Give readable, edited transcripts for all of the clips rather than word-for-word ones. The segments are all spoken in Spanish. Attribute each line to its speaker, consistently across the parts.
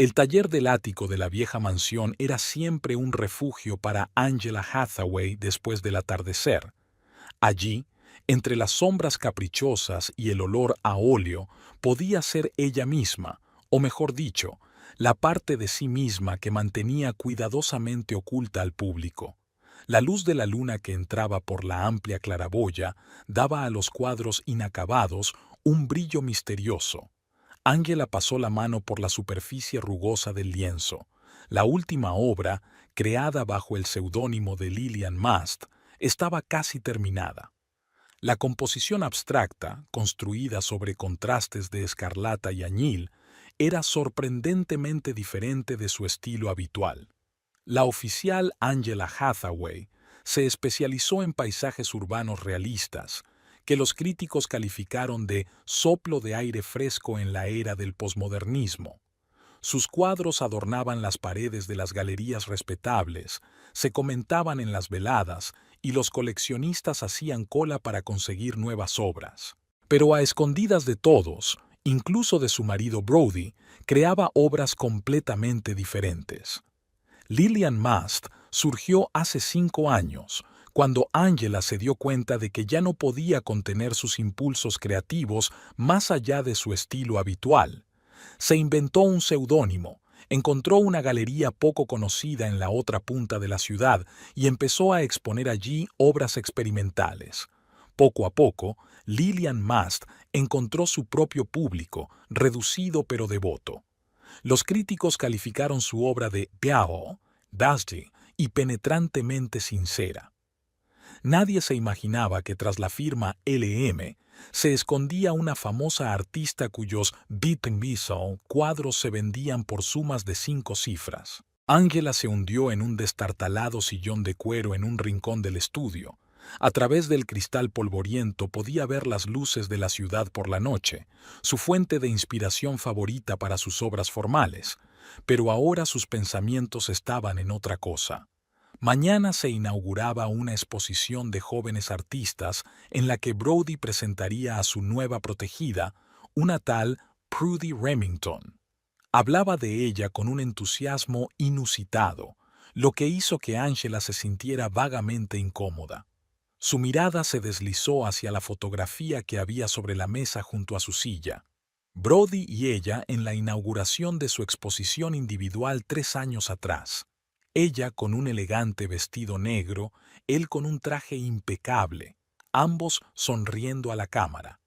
Speaker 1: El taller del ático de la vieja mansión era siempre un refugio para Angela Hathaway después del atardecer. Allí, entre las sombras caprichosas y el olor a óleo, podía ser ella misma, o mejor dicho, la parte de sí misma que mantenía cuidadosamente oculta al público. La luz de la luna que entraba por la amplia claraboya daba a los cuadros inacabados un brillo misterioso. Ángela pasó la mano por la superficie rugosa del lienzo. La última obra, creada bajo el seudónimo de Lillian Mast, estaba casi terminada. La composición abstracta, construida sobre contrastes de escarlata y añil, era sorprendentemente diferente de su estilo habitual. La oficial Angela Hathaway se especializó en paisajes urbanos realistas, que los críticos calificaron de soplo de aire fresco en la era del posmodernismo. Sus cuadros adornaban las paredes de las galerías respetables, se comentaban en las veladas y los coleccionistas hacían cola para conseguir nuevas obras. Pero a escondidas de todos, incluso de su marido Brody, creaba obras completamente diferentes. Lillian Mast surgió hace 5 años, cuando Angela se dio cuenta de que ya no podía contener sus impulsos creativos más allá de su estilo habitual. Se inventó un seudónimo, encontró una galería poco conocida en la otra punta de la ciudad y empezó a exponer allí obras experimentales. Poco a poco, Lillian Mast encontró su propio público, reducido pero devoto. Los críticos calificaron su obra de «beau», «dusty» y penetrantemente sincera. Nadie se imaginaba que tras la firma LM se escondía una famosa artista cuyos Beaton cuadros se vendían por sumas de 5 cifras. Ángela se hundió en un destartalado sillón de cuero en un rincón del estudio. A través del cristal polvoriento podía ver las luces de la ciudad por la noche, su fuente de inspiración favorita para sus obras formales, pero ahora sus pensamientos estaban en otra cosa. Mañana se inauguraba una exposición de jóvenes artistas en la que Brody presentaría a su nueva protegida, una tal Prudy Remington. Hablaba de ella con un entusiasmo inusitado, lo que hizo que Angela se sintiera vagamente incómoda. Su mirada se deslizó hacia la fotografía que había sobre la mesa junto a su silla. Brody y ella en la inauguración de su exposición individual 3 años atrás. Ella con un elegante vestido negro, él con un traje impecable, ambos sonriendo a la cámara.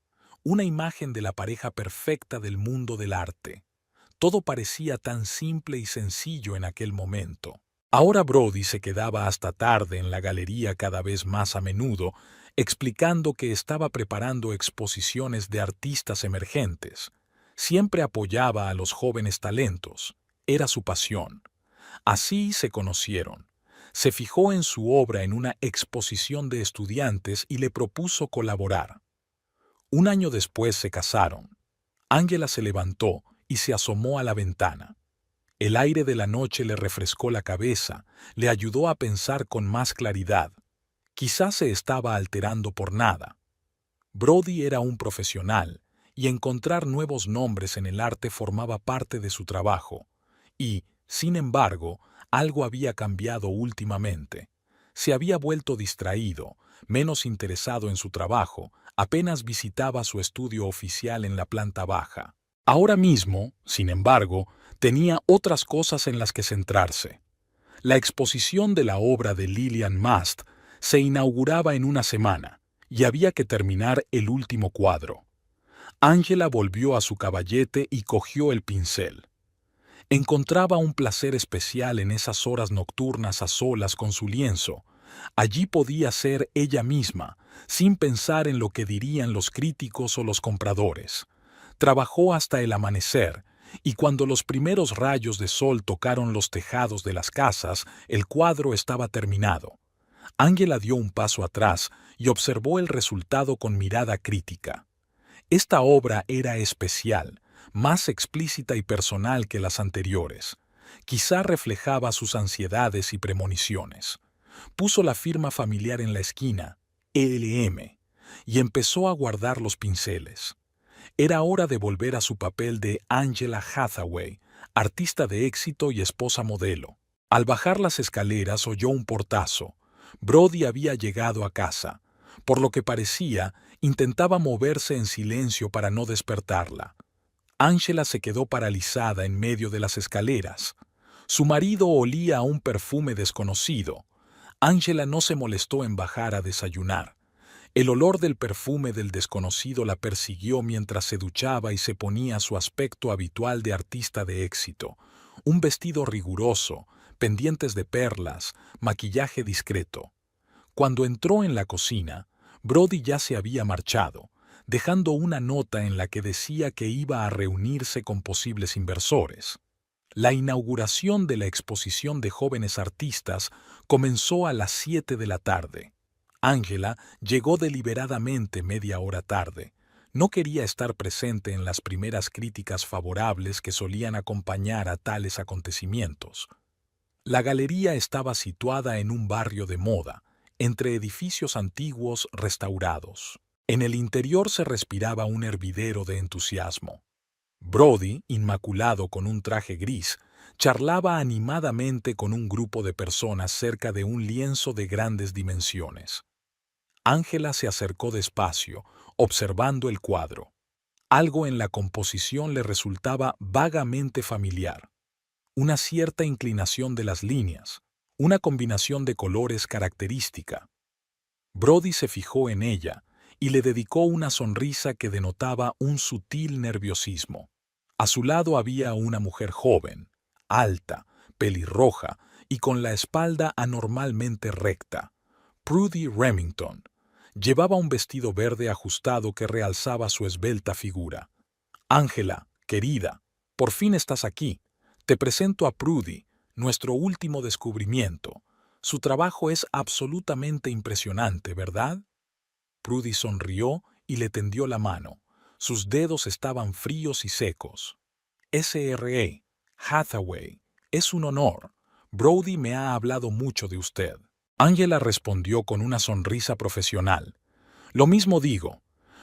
Speaker 1: Una imagen de la pareja perfecta del mundo del arte. Todo parecía tan simple y sencillo en aquel momento. Ahora Brody se quedaba hasta tarde en la galería cada vez más a menudo, explicando que estaba preparando exposiciones de artistas emergentes. Siempre apoyaba a los jóvenes talentos. Era su pasión. Así se conocieron. Se fijó en su obra en una exposición de estudiantes y le propuso colaborar. Un año después se casaron. Ángela se levantó y se asomó a la ventana. El aire de la noche le refrescó la cabeza, le ayudó a pensar con más claridad. Quizás se estaba alterando por nada. Brody era un profesional, y encontrar nuevos nombres en el arte formaba parte de su trabajo. Y, sin embargo, algo había cambiado últimamente. Se había vuelto distraído, menos interesado en su trabajo, apenas visitaba su estudio oficial en la planta baja. Ahora mismo, sin embargo, tenía otras cosas en las que centrarse. La exposición de la obra de Lillian Mast se inauguraba en una semana, y había que terminar el último cuadro. Ángela volvió a su caballete y cogió el pincel. Encontraba un placer especial en esas horas nocturnas a solas con su lienzo. Allí podía ser ella misma, sin pensar en lo que dirían los críticos o los compradores. Trabajó hasta el amanecer, y cuando los primeros rayos de sol tocaron los tejados de las casas, el cuadro estaba terminado. Ángela dio un paso atrás y observó el resultado con mirada crítica. Esta obra era especial, más explícita y personal que las anteriores. Quizá reflejaba sus ansiedades y premoniciones. Puso la firma familiar en la esquina, LM, y empezó a guardar los pinceles. Era hora de volver a su papel de Angela Hathaway, artista de éxito y esposa modelo. Al bajar las escaleras oyó un portazo. Brody había llegado a casa. Por lo que parecía, intentaba moverse en silencio para no despertarla. Angela se quedó paralizada en medio de las escaleras. Su marido olía a un perfume desconocido. Angela no se molestó en bajar a desayunar. El olor del perfume del desconocido la persiguió mientras se duchaba y se ponía su aspecto habitual de artista de éxito. Un vestido riguroso, pendientes de perlas, maquillaje discreto. Cuando entró en la cocina, Brody ya se había marchado, dejando una nota en la que decía que iba a reunirse con posibles inversores. La inauguración de la exposición de jóvenes artistas comenzó a las 7 de la tarde. Angela llegó deliberadamente media hora tarde. No quería estar presente en las primeras críticas favorables que solían acompañar a tales acontecimientos. La galería estaba situada en un barrio de moda, entre edificios antiguos restaurados. En el interior se respiraba un hervidero de entusiasmo. Brody, inmaculado con un traje gris, charlaba animadamente con un grupo de personas cerca de un lienzo de grandes dimensiones. Ángela se acercó despacio, observando el cuadro. Algo en la composición le resultaba vagamente familiar. Una cierta inclinación de las líneas, una combinación de colores característica. Brody se fijó en ella y le dedicó una sonrisa que denotaba un sutil nerviosismo. A su lado había una mujer joven, alta, pelirroja y con la espalda anormalmente recta. Prudy Remington. Llevaba un vestido verde ajustado que realzaba su esbelta figura. Ángela, querida, por fin estás aquí. Te presento a Prudy, nuestro último descubrimiento. Su trabajo es absolutamente impresionante, ¿verdad? Prudy sonrió y le tendió la mano. Sus dedos estaban fríos y secos. SRE, Hathaway, es un honor. Brody me ha hablado mucho de usted. Angela respondió con una sonrisa profesional. Lo mismo digo.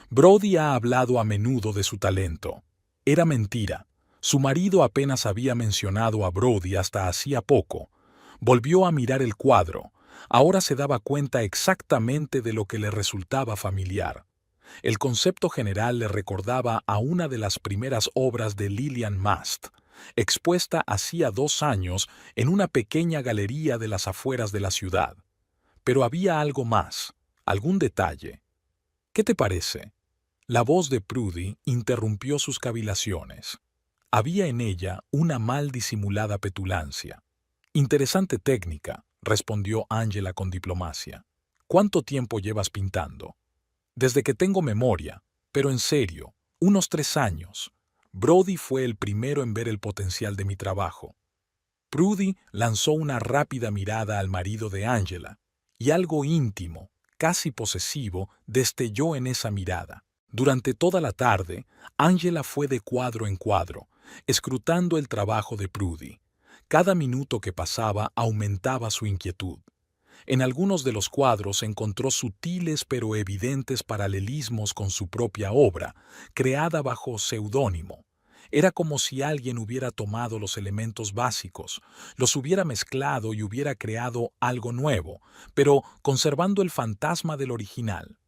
Speaker 1: Brody ha hablado a menudo de su talento. Era mentira. Su marido apenas había mencionado a Brody hasta hacía poco. Volvió a mirar el cuadro. Ahora se daba cuenta exactamente de lo que le resultaba familiar. El concepto general le recordaba a una de las primeras obras de Lillian Mast, expuesta hacía 2 años en una pequeña galería de las afueras de la ciudad. Pero había algo más, algún detalle. ¿Qué te parece? La voz de Prudy interrumpió sus cavilaciones. Había en ella una mal disimulada petulancia. Interesante técnica, respondió Angela con diplomacia. ¿Cuánto tiempo llevas pintando? Desde que tengo memoria, pero en serio, unos 3 años. Brody fue el primero en ver el potencial de mi trabajo. Prudy lanzó una rápida mirada al marido de Angela, y algo íntimo, casi posesivo, destelló en esa mirada. Durante toda la tarde, Angela fue de cuadro en cuadro, escrutando el trabajo de Prudy. Cada minuto que pasaba aumentaba su inquietud. En algunos de los cuadros encontró sutiles pero evidentes paralelismos con su propia obra, creada bajo seudónimo. Era como si alguien hubiera tomado los elementos básicos, los hubiera mezclado y hubiera creado algo nuevo, pero conservando el fantasma del original.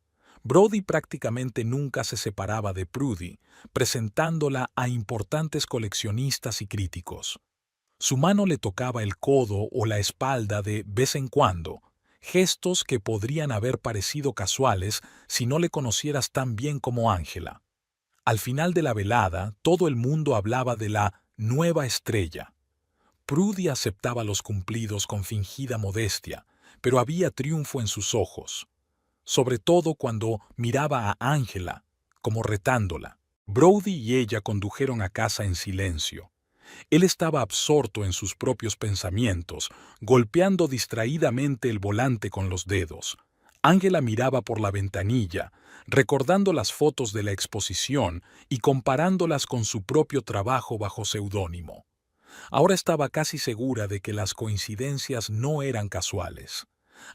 Speaker 1: Brody prácticamente nunca se separaba de Prudy, presentándola a importantes coleccionistas y críticos. Su mano le tocaba el codo o la espalda de vez en cuando, gestos que podrían haber parecido casuales si no le conocieras tan bien como Ángela. Al final de la velada, todo el mundo hablaba de la nueva estrella. Prudy aceptaba los cumplidos con fingida modestia, pero había triunfo en sus ojos, sobre todo cuando miraba a Ángela, como retándola. Brody y ella condujeron a casa en silencio. Él estaba absorto en sus propios pensamientos, golpeando distraídamente el volante con los dedos. Ángela miraba por la ventanilla, recordando las fotos de la exposición y comparándolas con su propio trabajo bajo seudónimo. Ahora estaba casi segura de que las coincidencias no eran casuales.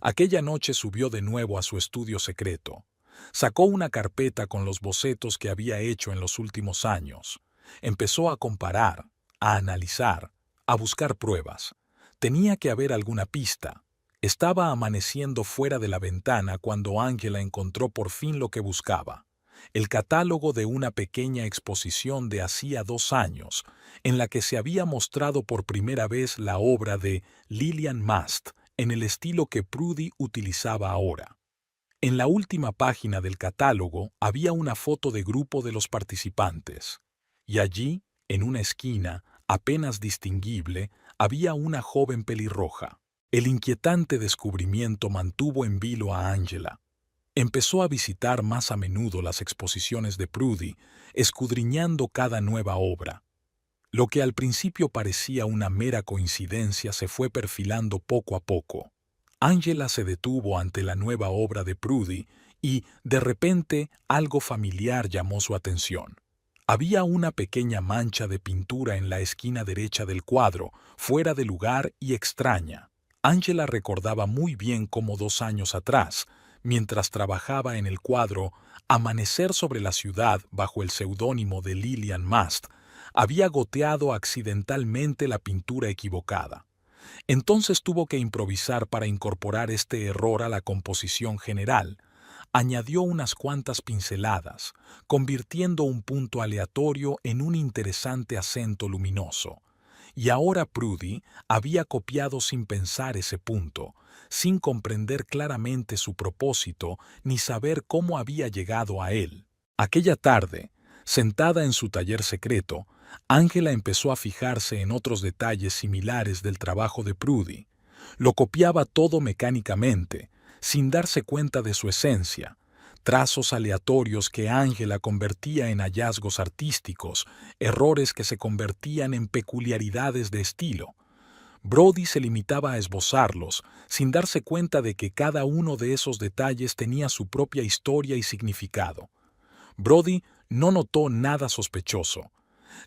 Speaker 1: Aquella noche subió de nuevo a su estudio secreto. Sacó una carpeta con los bocetos que había hecho en los últimos años. Empezó a comparar, a analizar, a buscar pruebas. Tenía que haber alguna pista. Estaba amaneciendo fuera de la ventana cuando Angela encontró por fin lo que buscaba: el catálogo de una pequeña exposición de hacía 2 años, en la que se había mostrado por primera vez la obra de Lillian Mast en el estilo que Prudy utilizaba ahora. En la última página del catálogo había una foto de grupo de los participantes, y allí, en una esquina, apenas distinguible, había una joven pelirroja. El inquietante descubrimiento mantuvo en vilo a Angela. Empezó a visitar más a menudo las exposiciones de Prudy, escudriñando cada nueva obra. Lo que al principio parecía una mera coincidencia se fue perfilando poco a poco. Angela se detuvo ante la nueva obra de Prudy y, de repente, algo familiar llamó su atención. Había una pequeña mancha de pintura en la esquina derecha del cuadro, fuera de lugar y extraña. Angela recordaba muy bien cómo 2 años atrás, mientras trabajaba en el cuadro Amanecer sobre la ciudad bajo el seudónimo de Lillian Mast, había goteado accidentalmente la pintura equivocada. Entonces tuvo que improvisar para incorporar este error a la composición general. Añadió unas cuantas pinceladas, convirtiendo un punto aleatorio en un interesante acento luminoso. Y ahora Prudy había copiado sin pensar ese punto, sin comprender claramente su propósito ni saber cómo había llegado a él. Aquella tarde, sentada en su taller secreto, Angela empezó a fijarse en otros detalles similares del trabajo de Prudy. Lo copiaba todo mecánicamente, sin darse cuenta de su esencia. Trazos aleatorios que Angela convertía en hallazgos artísticos, errores que se convertían en peculiaridades de estilo. Brody se limitaba a esbozarlos, sin darse cuenta de que cada uno de esos detalles tenía su propia historia y significado. Brody no notó nada sospechoso.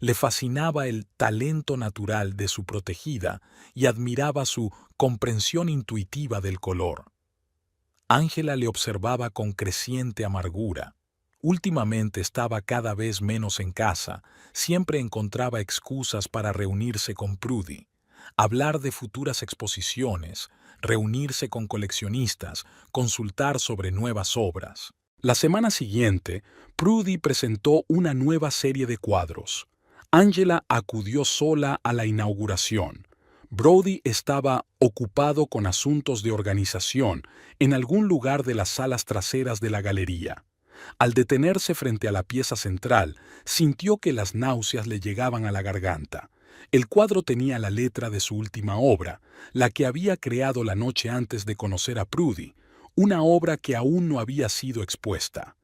Speaker 1: Le fascinaba el talento natural de su protegida y admiraba su comprensión intuitiva del color. Angela le observaba con creciente amargura. Últimamente estaba cada vez menos en casa, siempre encontraba excusas para reunirse con Prudy, hablar de futuras exposiciones, reunirse con coleccionistas, consultar sobre nuevas obras. La semana siguiente, Prudy presentó una nueva serie de cuadros. Angela acudió sola a la inauguración. Brody estaba ocupado con asuntos de organización en algún lugar de las salas traseras de la galería. Al detenerse frente a la pieza central, sintió que las náuseas le llegaban a la garganta. El cuadro tenía la letra de su última obra, la que había creado la noche antes de conocer a Prudy, una obra que aún no había sido expuesta.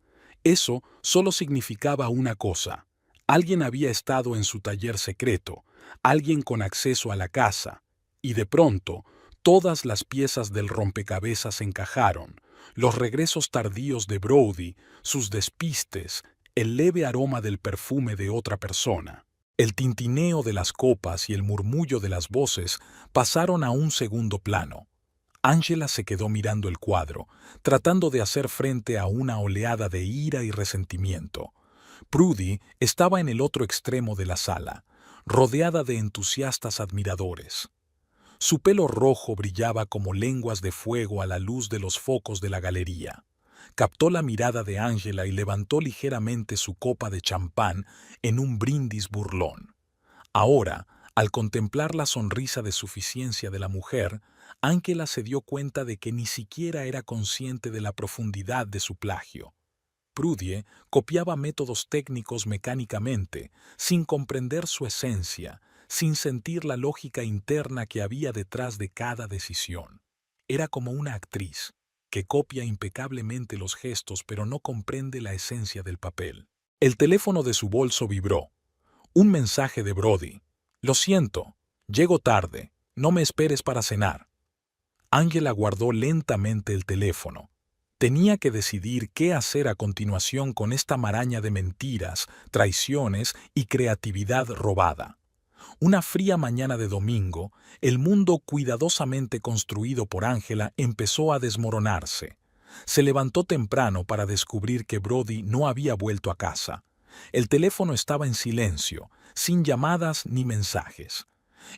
Speaker 1: Eso solo significaba una cosa: alguien había estado en su taller secreto, alguien con acceso a la casa, y de pronto todas las piezas del rompecabezas encajaron: los regresos tardíos de Brody, sus despistes, el leve aroma del perfume de otra persona. El tintineo de las copas y el murmullo de las voces pasaron a un segundo plano. Angela se quedó mirando el cuadro, tratando de hacer frente a una oleada de ira y resentimiento. Prudy estaba en el otro extremo de la sala, rodeada de entusiastas admiradores. Su pelo rojo brillaba como lenguas de fuego a la luz de los focos de la galería. Captó la mirada de Angela y levantó ligeramente su copa de champán en un brindis burlón. Ahora, al contemplar la sonrisa de suficiencia de la mujer, Angela se dio cuenta de que ni siquiera era consciente de la profundidad de su plagio. Prudy copiaba métodos técnicos mecánicamente, sin comprender su esencia, sin sentir la lógica interna que había detrás de cada decisión. Era como una actriz, que copia impecablemente los gestos pero no comprende la esencia del papel. El teléfono de su bolso vibró. Un mensaje de Brody. «Lo siento, llego tarde, no me esperes para cenar». Angela guardó lentamente el teléfono. Tenía que decidir qué hacer a continuación con esta maraña de mentiras, traiciones y creatividad robada. Una fría mañana de domingo, el mundo cuidadosamente construido por Angela empezó a desmoronarse. Se levantó temprano para descubrir que Brody no había vuelto a casa. El teléfono estaba en silencio, sin llamadas ni mensajes.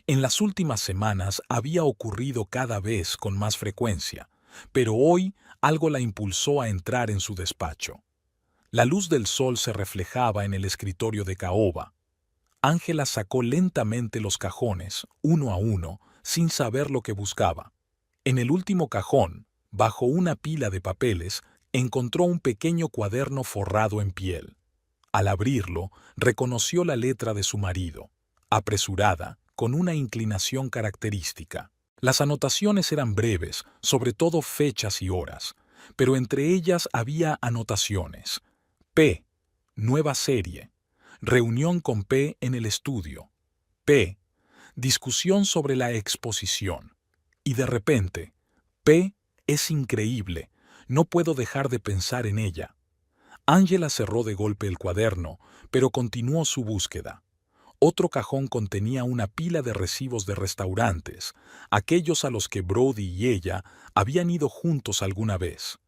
Speaker 1: En las últimas semanas había ocurrido cada vez con más frecuencia, pero hoy algo la impulsó a entrar en su despacho. La luz del sol se reflejaba en el escritorio de caoba. Ángela sacó lentamente los cajones, uno a uno, sin saber lo que buscaba. En el último cajón, bajo una pila de papeles, encontró un pequeño cuaderno forrado en piel. Al abrirlo, reconoció la letra de su marido, apresurada, con una inclinación característica. Las anotaciones eran breves, sobre todo fechas y horas, pero entre ellas había anotaciones. P. Nueva serie. Reunión con P en el estudio. P. Discusión sobre la exposición. Y de repente, P. Es increíble. No puedo dejar de pensar en ella. Ángela cerró de golpe el cuaderno, pero continuó su búsqueda. Otro cajón contenía una pila de recibos de restaurantes, aquellos a los que Brody y ella habían ido juntos alguna vez.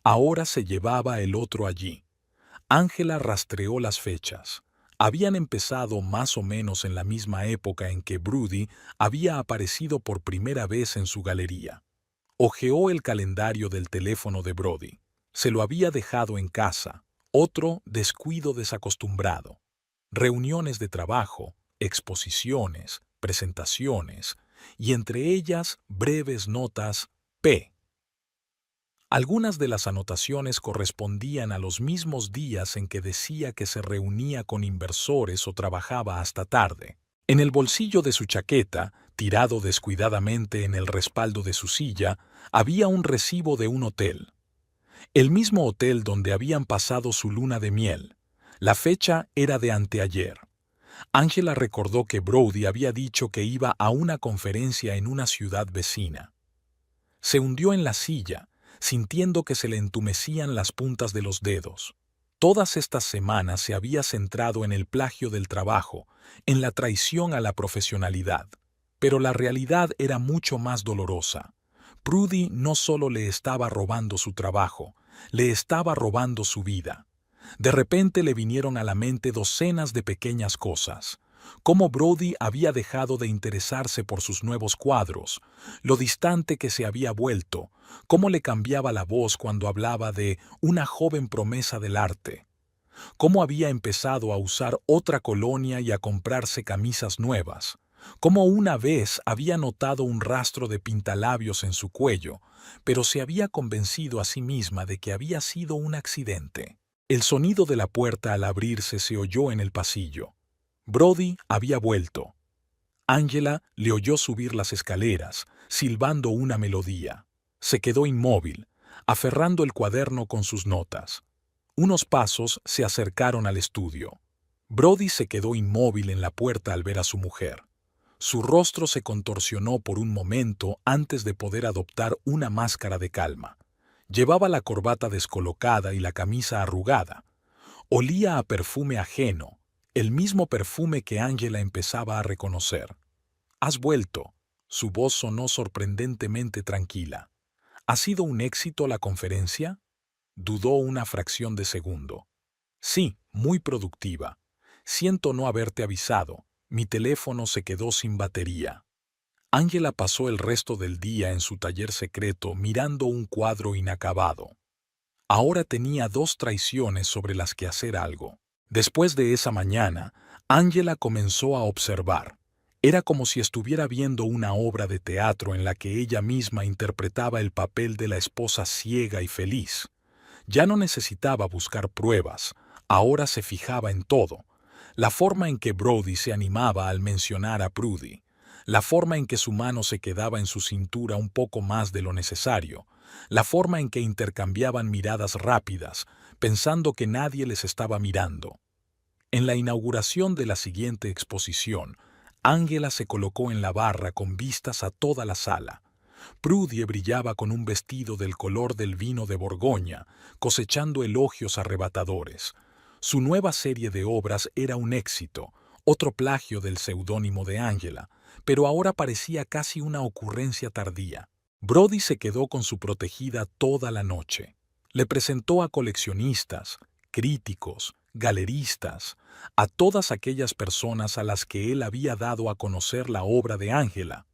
Speaker 1: Ahora se llevaba el otro allí. Ángela rastreó las fechas. Habían empezado más o menos en la misma época en que Brody había aparecido por primera vez en su galería. Hojeó el calendario del teléfono de Brody. Se lo había dejado en casa. Otro descuido desacostumbrado. Reuniones de trabajo, exposiciones, presentaciones, y entre ellas breves notas P. Algunas de las anotaciones correspondían a los mismos días en que decía que se reunía con inversores o trabajaba hasta tarde. En el bolsillo de su chaqueta, tirado descuidadamente en el respaldo de su silla, había un recibo de un hotel. El mismo hotel donde habían pasado su luna de miel. La fecha era de anteayer. Ángela recordó que Brody había dicho que iba a una conferencia en una ciudad vecina. Se hundió en la silla, sintiendo que se le entumecían las puntas de los dedos. Todas estas semanas se había centrado en el plagio del trabajo, en la traición a la profesionalidad. Pero la realidad era mucho más dolorosa. Brody no solo le estaba robando su trabajo, le estaba robando su vida. De repente le vinieron a la mente docenas de pequeñas cosas. Cómo Brody había dejado de interesarse por sus nuevos cuadros, lo distante que se había vuelto, cómo le cambiaba la voz cuando hablaba de una joven promesa del arte, cómo había empezado a usar otra colonia y a comprarse camisas nuevas, cómo una vez había notado un rastro de pintalabios en su cuello, pero se había convencido a sí misma de que había sido un accidente. El sonido de la puerta al abrirse se oyó en el pasillo. Brody había vuelto. Ángela le oyó subir las escaleras, silbando una melodía. Se quedó inmóvil, aferrando el cuaderno con sus notas. Unos pasos se acercaron al estudio. Brody se quedó inmóvil en la puerta al ver a su mujer. Su rostro se contorsionó por un momento antes de poder adoptar una máscara de calma. Llevaba la corbata descolocada y la camisa arrugada. Olía a perfume ajeno, el mismo perfume que Ángela empezaba a reconocer. «¿Has vuelto?» Su voz sonó sorprendentemente tranquila. «¿Ha sido un éxito la conferencia?» Dudó una fracción de segundo. «Sí, muy productiva. Siento no haberte avisado. Mi teléfono se quedó sin batería». Ángela pasó el resto del día en su taller secreto mirando un cuadro inacabado. Ahora tenía 2 traiciones sobre las que hacer algo. Después de esa mañana, Ángela comenzó a observar. Era como si estuviera viendo una obra de teatro en la que ella misma interpretaba el papel de la esposa ciega y feliz. Ya no necesitaba buscar pruebas, ahora se fijaba en todo. La forma en que Brody se animaba al mencionar a Prudy, la forma en que su mano se quedaba en su cintura un poco más de lo necesario, la forma en que intercambiaban miradas rápidas, pensando que nadie les estaba mirando. En la inauguración de la siguiente exposición, Ángela se colocó en la barra con vistas a toda la sala. Prudie brillaba con un vestido del color del vino de Borgoña, cosechando elogios arrebatadores. Su nueva serie de obras era un éxito, otro plagio del seudónimo de Ángela, pero ahora parecía casi una ocurrencia tardía. Brody se quedó con su protegida toda la noche. Le presentó a coleccionistas, críticos, galeristas, a todas aquellas personas a las que él había dado a conocer la obra de Angela.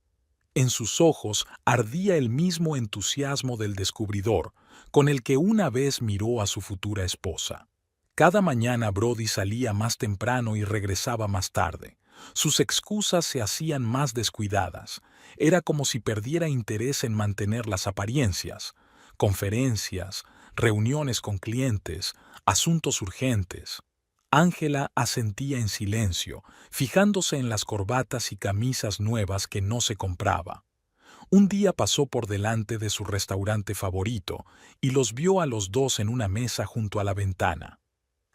Speaker 1: En sus ojos ardía el mismo entusiasmo del descubridor con el que una vez miró a su futura esposa. Cada mañana Brody salía más temprano y regresaba más tarde. Sus excusas se hacían más descuidadas. Era como si perdiera interés en mantener las apariencias. Conferencias, reuniones con clientes, asuntos urgentes. Ángela asentía en silencio, fijándose en las corbatas y camisas nuevas que no se compraba. Un día pasó por delante de su restaurante favorito y los vio a los dos en una mesa junto a la ventana.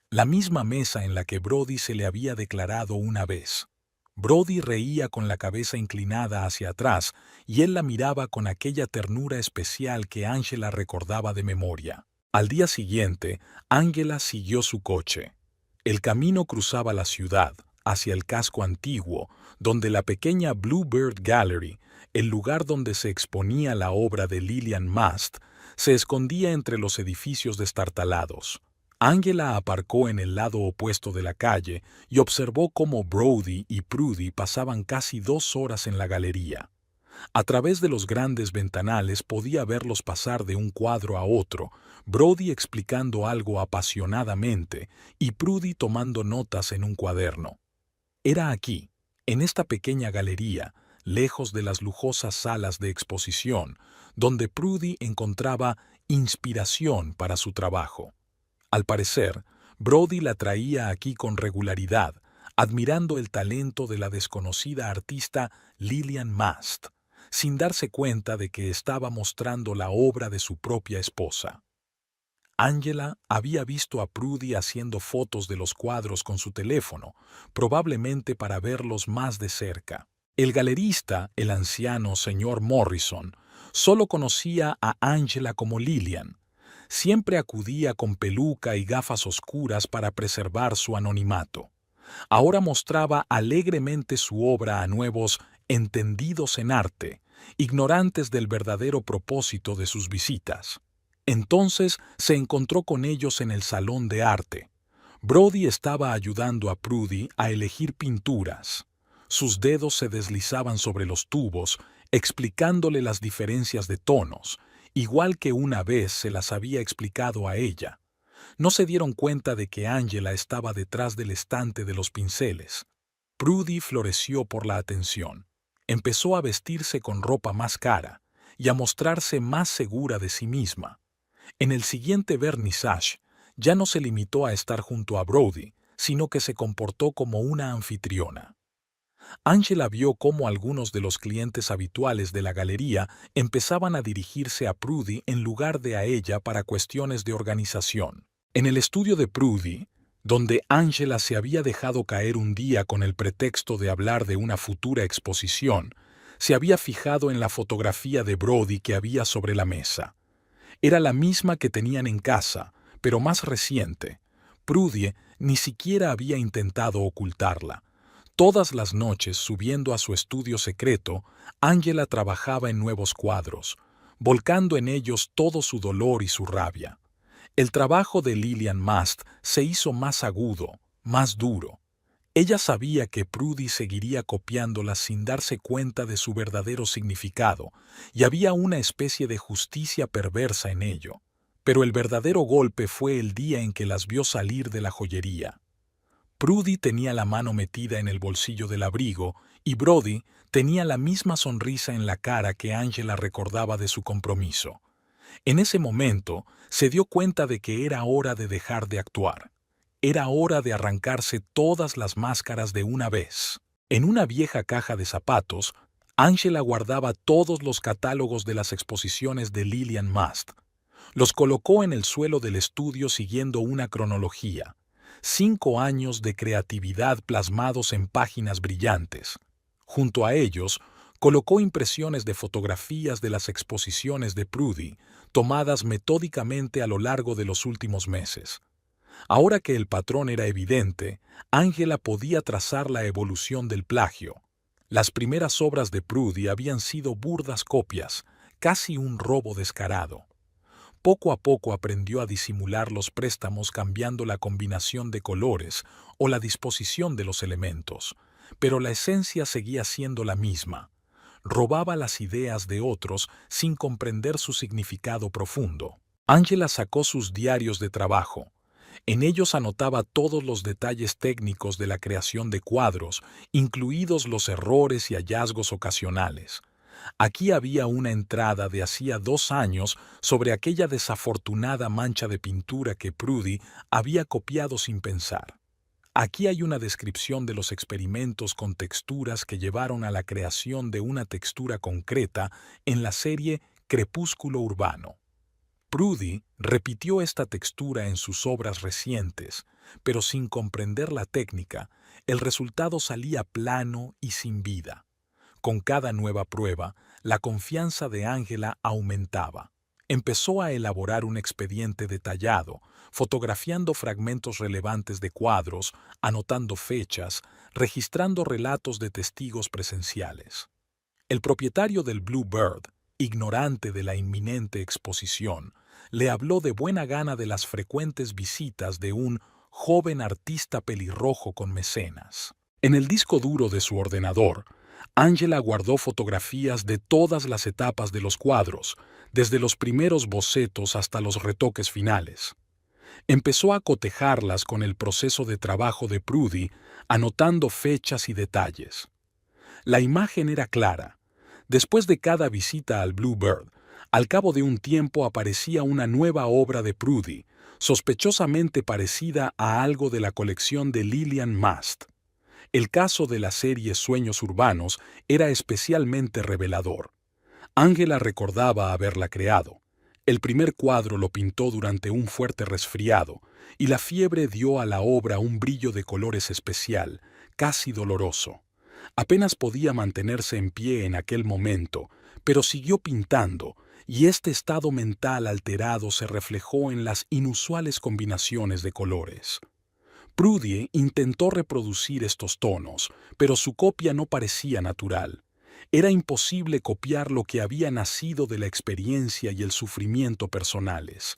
Speaker 1: La misma mesa en la que Brody se le había declarado una vez. Brody reía con la cabeza inclinada hacia atrás y él la miraba con aquella ternura especial que Angela recordaba de memoria. Al día siguiente, Angela siguió su coche. El camino cruzaba la ciudad, hacia el casco antiguo, donde la pequeña Bluebird Gallery, el lugar donde se exponía la obra de Lillian Mast, se escondía entre los edificios destartalados. Angela aparcó en el lado opuesto de la calle y observó cómo Brody y Prudy pasaban casi 2 horas en la galería. A través de los grandes ventanales podía verlos pasar de un cuadro a otro, Brody explicando algo apasionadamente y Prudy tomando notas en un cuaderno. Era aquí, en esta pequeña galería, lejos de las lujosas salas de exposición, donde Prudy encontraba inspiración para su trabajo. Al parecer, Brody la traía aquí con regularidad, admirando el talento de la desconocida artista Lillian Mast, sin darse cuenta de que estaba mostrando la obra de su propia esposa. Angela había visto a Prudy haciendo fotos de los cuadros con su teléfono, probablemente para verlos más de cerca. El galerista, el anciano señor Morrison, solo conocía a Angela como Lillian. Siempre acudía con peluca y gafas oscuras para preservar su anonimato. Ahora mostraba alegremente su obra a nuevos entendidos en arte, ignorantes del verdadero propósito de sus visitas. Entonces se encontró con ellos en el salón de arte. Brody estaba ayudando a Prudy a elegir pinturas. Sus dedos se deslizaban sobre los tubos, explicándole las diferencias de tonos, igual que una vez se las había explicado a ella. No se dieron cuenta de que Angela estaba detrás del estante de los pinceles. Prudy floreció por la atención. Empezó a vestirse con ropa más cara y a mostrarse más segura de sí misma. En el siguiente vernissage, ya no se limitó a estar junto a Brody, sino que se comportó como una anfitriona. Angela vio cómo algunos de los clientes habituales de la galería empezaban a dirigirse a Prudy en lugar de a ella para cuestiones de organización. En el estudio de Prudy, donde Angela se había dejado caer un día con el pretexto de hablar de una futura exposición, se había fijado en la fotografía de Brody que había sobre la mesa. Era la misma que tenían en casa, pero más reciente. Prudy ni siquiera había intentado ocultarla. Todas las noches, subiendo a su estudio secreto, Angela trabajaba en nuevos cuadros, volcando en ellos todo su dolor y su rabia. El trabajo de Lillian Mast se hizo más agudo, más duro. Ella sabía que Prudy seguiría copiándola sin darse cuenta de su verdadero significado, y había una especie de justicia perversa en ello. Pero el verdadero golpe fue el día en que las vio salir de la joyería. Prudy tenía la mano metida en el bolsillo del abrigo y Brody tenía la misma sonrisa en la cara que Angela recordaba de su compromiso. En ese momento se dio cuenta de que era hora de dejar de actuar. Era hora de arrancarse todas las máscaras de una vez. En una vieja caja de zapatos, Angela guardaba todos los catálogos de las exposiciones de Lillian Mast. Los colocó en el suelo del estudio siguiendo una cronología. 5 años de creatividad plasmados en páginas brillantes. Junto a ellos, colocó impresiones de fotografías de las exposiciones de Prudy, tomadas metódicamente a lo largo de los últimos meses. Ahora que el patrón era evidente, Angela podía trazar la evolución del plagio. Las primeras obras de Prudy habían sido burdas copias, casi un robo descarado. Poco a poco aprendió a disimular los préstamos cambiando la combinación de colores o la disposición de los elementos, pero la esencia seguía siendo la misma. Robaba las ideas de otros sin comprender su significado profundo. Angela sacó sus diarios de trabajo. En ellos anotaba todos los detalles técnicos de la creación de cuadros, incluidos los errores y hallazgos ocasionales. Aquí había una entrada de hacía 2 años sobre aquella desafortunada mancha de pintura que Prudy había copiado sin pensar. Aquí hay una descripción de los experimentos con texturas que llevaron a la creación de una textura concreta en la serie Crepúsculo Urbano. Prudy repitió esta textura en sus obras recientes, pero sin comprender la técnica, el resultado salía plano y sin vida. Con cada nueva prueba, la confianza de Angela aumentaba. Empezó a elaborar un expediente detallado, fotografiando fragmentos relevantes de cuadros, anotando fechas, registrando relatos de testigos presenciales. El propietario del Blue Bird, ignorante de la inminente exposición, le habló de buena gana de las frecuentes visitas de un joven artista pelirrojo con mecenas. En el disco duro de su ordenador, Angela guardó fotografías de todas las etapas de los cuadros, desde los primeros bocetos hasta los retoques finales. Empezó a cotejarlas con el proceso de trabajo de Prudy, anotando fechas y detalles. La imagen era clara. Después de cada visita al Blue Bird, al cabo de un tiempo aparecía una nueva obra de Prudy, sospechosamente parecida a algo de la colección de Lillian Mast. El caso de la serie Sueños Urbanos era especialmente revelador. Angela recordaba haberla creado. El primer cuadro lo pintó durante un fuerte resfriado, y la fiebre dio a la obra un brillo de colores especial, casi doloroso. Apenas podía mantenerse en pie en aquel momento, pero siguió pintando, y este estado mental alterado se reflejó en las inusuales combinaciones de colores. Prudy intentó reproducir estos tonos, pero su copia no parecía natural. Era imposible copiar lo que había nacido de la experiencia y el sufrimiento personales.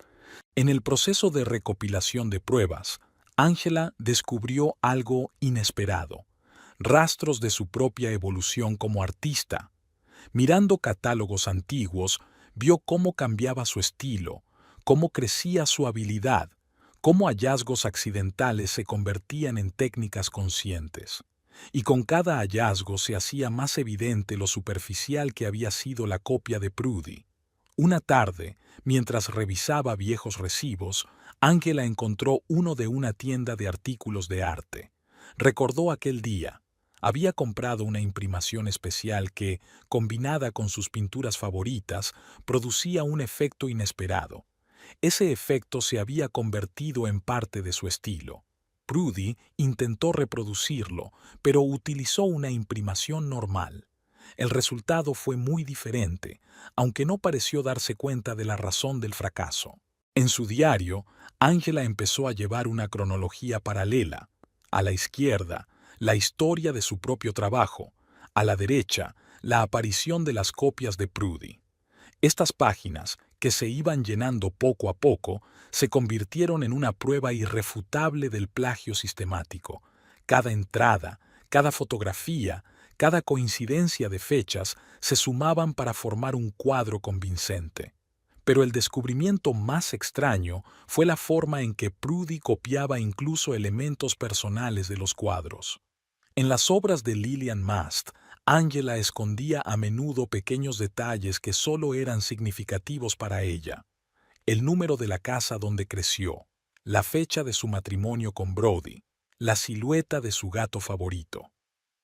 Speaker 1: En el proceso de recopilación de pruebas, Angela descubrió algo inesperado: rastros de su propia evolución como artista. Mirando catálogos antiguos, vio cómo cambiaba su estilo, cómo crecía su habilidad, cómo hallazgos accidentales se convertían en técnicas conscientes. Y con cada hallazgo se hacía más evidente lo superficial que había sido la copia de Prudy. Una tarde, mientras revisaba viejos recibos, Angela encontró uno de una tienda de artículos de arte. Recordó aquel día. Había comprado una imprimación especial que, combinada con sus pinturas favoritas, producía un efecto inesperado. Ese efecto se había convertido en parte de su estilo. Prudy intentó reproducirlo, pero utilizó una imprimación normal. El resultado fue muy diferente, aunque no pareció darse cuenta de la razón del fracaso. En su diario, Angela empezó a llevar una cronología paralela. A la izquierda, la historia de su propio trabajo; a la derecha, la aparición de las copias de Prudy. Estas páginas, que se iban llenando poco a poco, se convirtieron en una prueba irrefutable del plagio sistemático. Cada entrada, cada fotografía, cada coincidencia de fechas se sumaban para formar un cuadro convincente. Pero el descubrimiento más extraño fue la forma en que Prudy copiaba incluso elementos personales de los cuadros. En las obras de Lillian Mast, Angela escondía a menudo pequeños detalles que solo eran significativos para ella: el número de la casa donde creció, la fecha de su matrimonio con Brody, la silueta de su gato favorito.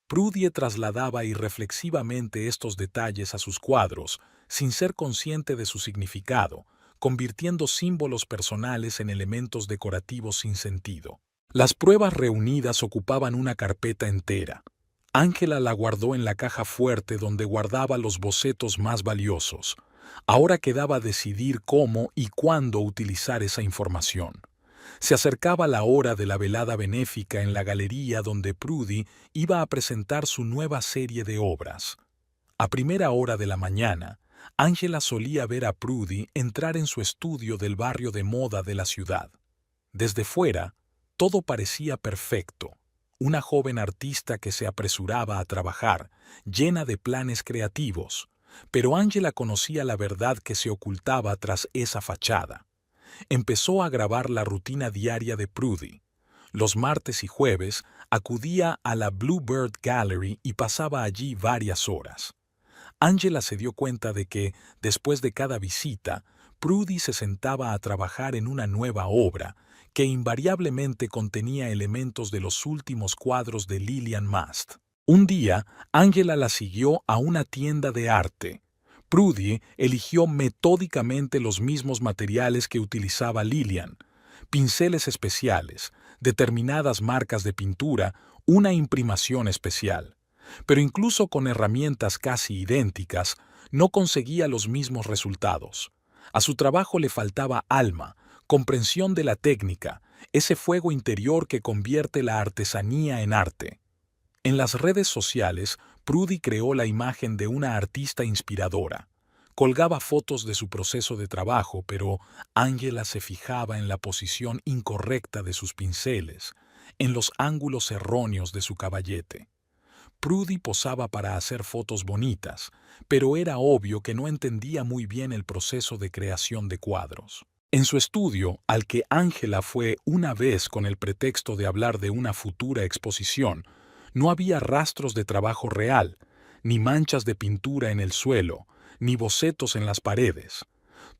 Speaker 1: Prudy trasladaba irreflexivamente estos detalles a sus cuadros, sin ser consciente de su significado, convirtiendo símbolos personales en elementos decorativos sin sentido. Las pruebas reunidas ocupaban una carpeta entera. Angela la guardó en la caja fuerte donde guardaba los bocetos más valiosos. Ahora quedaba decidir cómo y cuándo utilizar esa información. Se acercaba la hora de la velada benéfica en la galería donde Prudy iba a presentar su nueva serie de obras. A primera hora de la mañana, Angela solía ver a Prudy entrar en su estudio del barrio de moda de la ciudad. Desde fuera, todo parecía perfecto. Una joven artista que se apresuraba a trabajar, llena de planes creativos. Pero Angela conocía la verdad que se ocultaba tras esa fachada. Empezó a grabar la rutina diaria de Prudy. Los martes y jueves acudía a la Bluebird Gallery y pasaba allí varias horas. Angela se dio cuenta de que, después de cada visita, Prudy se sentaba a trabajar en una nueva obra que invariablemente contenía elementos de los últimos cuadros de Lillian Mast. Un día, Angela la siguió a una tienda de arte. Prudy eligió metódicamente los mismos materiales que utilizaba Lillian: pinceles especiales, determinadas marcas de pintura, una imprimación especial. Pero incluso con herramientas casi idénticas, no conseguía los mismos resultados. A su trabajo le faltaba alma, comprensión de la técnica, ese fuego interior que convierte la artesanía en arte. En las redes sociales, Prudy creó la imagen de una artista inspiradora. Colgaba fotos de su proceso de trabajo, pero Angela se fijaba en la posición incorrecta de sus pinceles, en los ángulos erróneos de su caballete. Prudy posaba para hacer fotos bonitas, pero era obvio que no entendía muy bien el proceso de creación de cuadros. En su estudio, al que Angela fue una vez con el pretexto de hablar de una futura exposición, no había rastros de trabajo real, ni manchas de pintura en el suelo, ni bocetos en las paredes.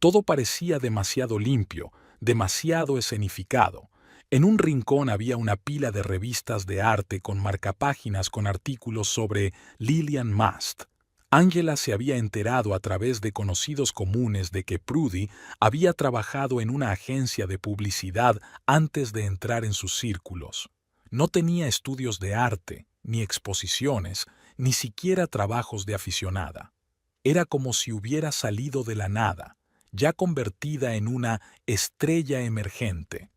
Speaker 1: Todo parecía demasiado limpio, demasiado escenificado. En un rincón había una pila de revistas de arte con marcapáginas con artículos sobre Lillian Mast. Angela se había enterado a través de conocidos comunes de que Prudy había trabajado en una agencia de publicidad antes de entrar en sus círculos. No tenía estudios de arte, ni exposiciones, ni siquiera trabajos de aficionada. Era como si hubiera salido de la nada, ya convertida en una estrella emergente.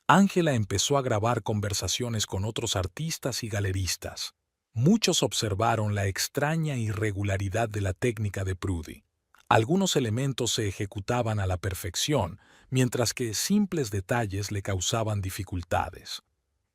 Speaker 1: Angela empezó a grabar conversaciones con otros artistas y galeristas. Muchos observaron la extraña irregularidad de la técnica de Prudy. Algunos elementos se ejecutaban a la perfección, mientras que simples detalles le causaban dificultades.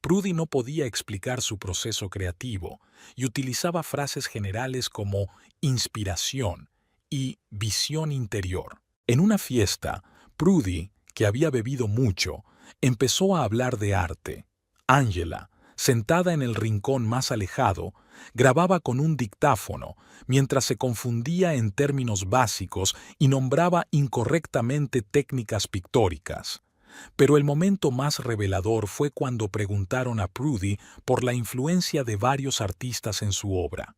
Speaker 1: Prudy no podía explicar su proceso creativo y utilizaba frases generales como inspiración y visión interior. En una fiesta, Prudy, que había bebido mucho, empezó a hablar de arte. Angela, sentada en el rincón más alejado, grababa con un dictáfono mientras se confundía en términos básicos y nombraba incorrectamente técnicas pictóricas. Pero el momento más revelador fue cuando preguntaron a Prudy por la influencia de varios artistas en su obra.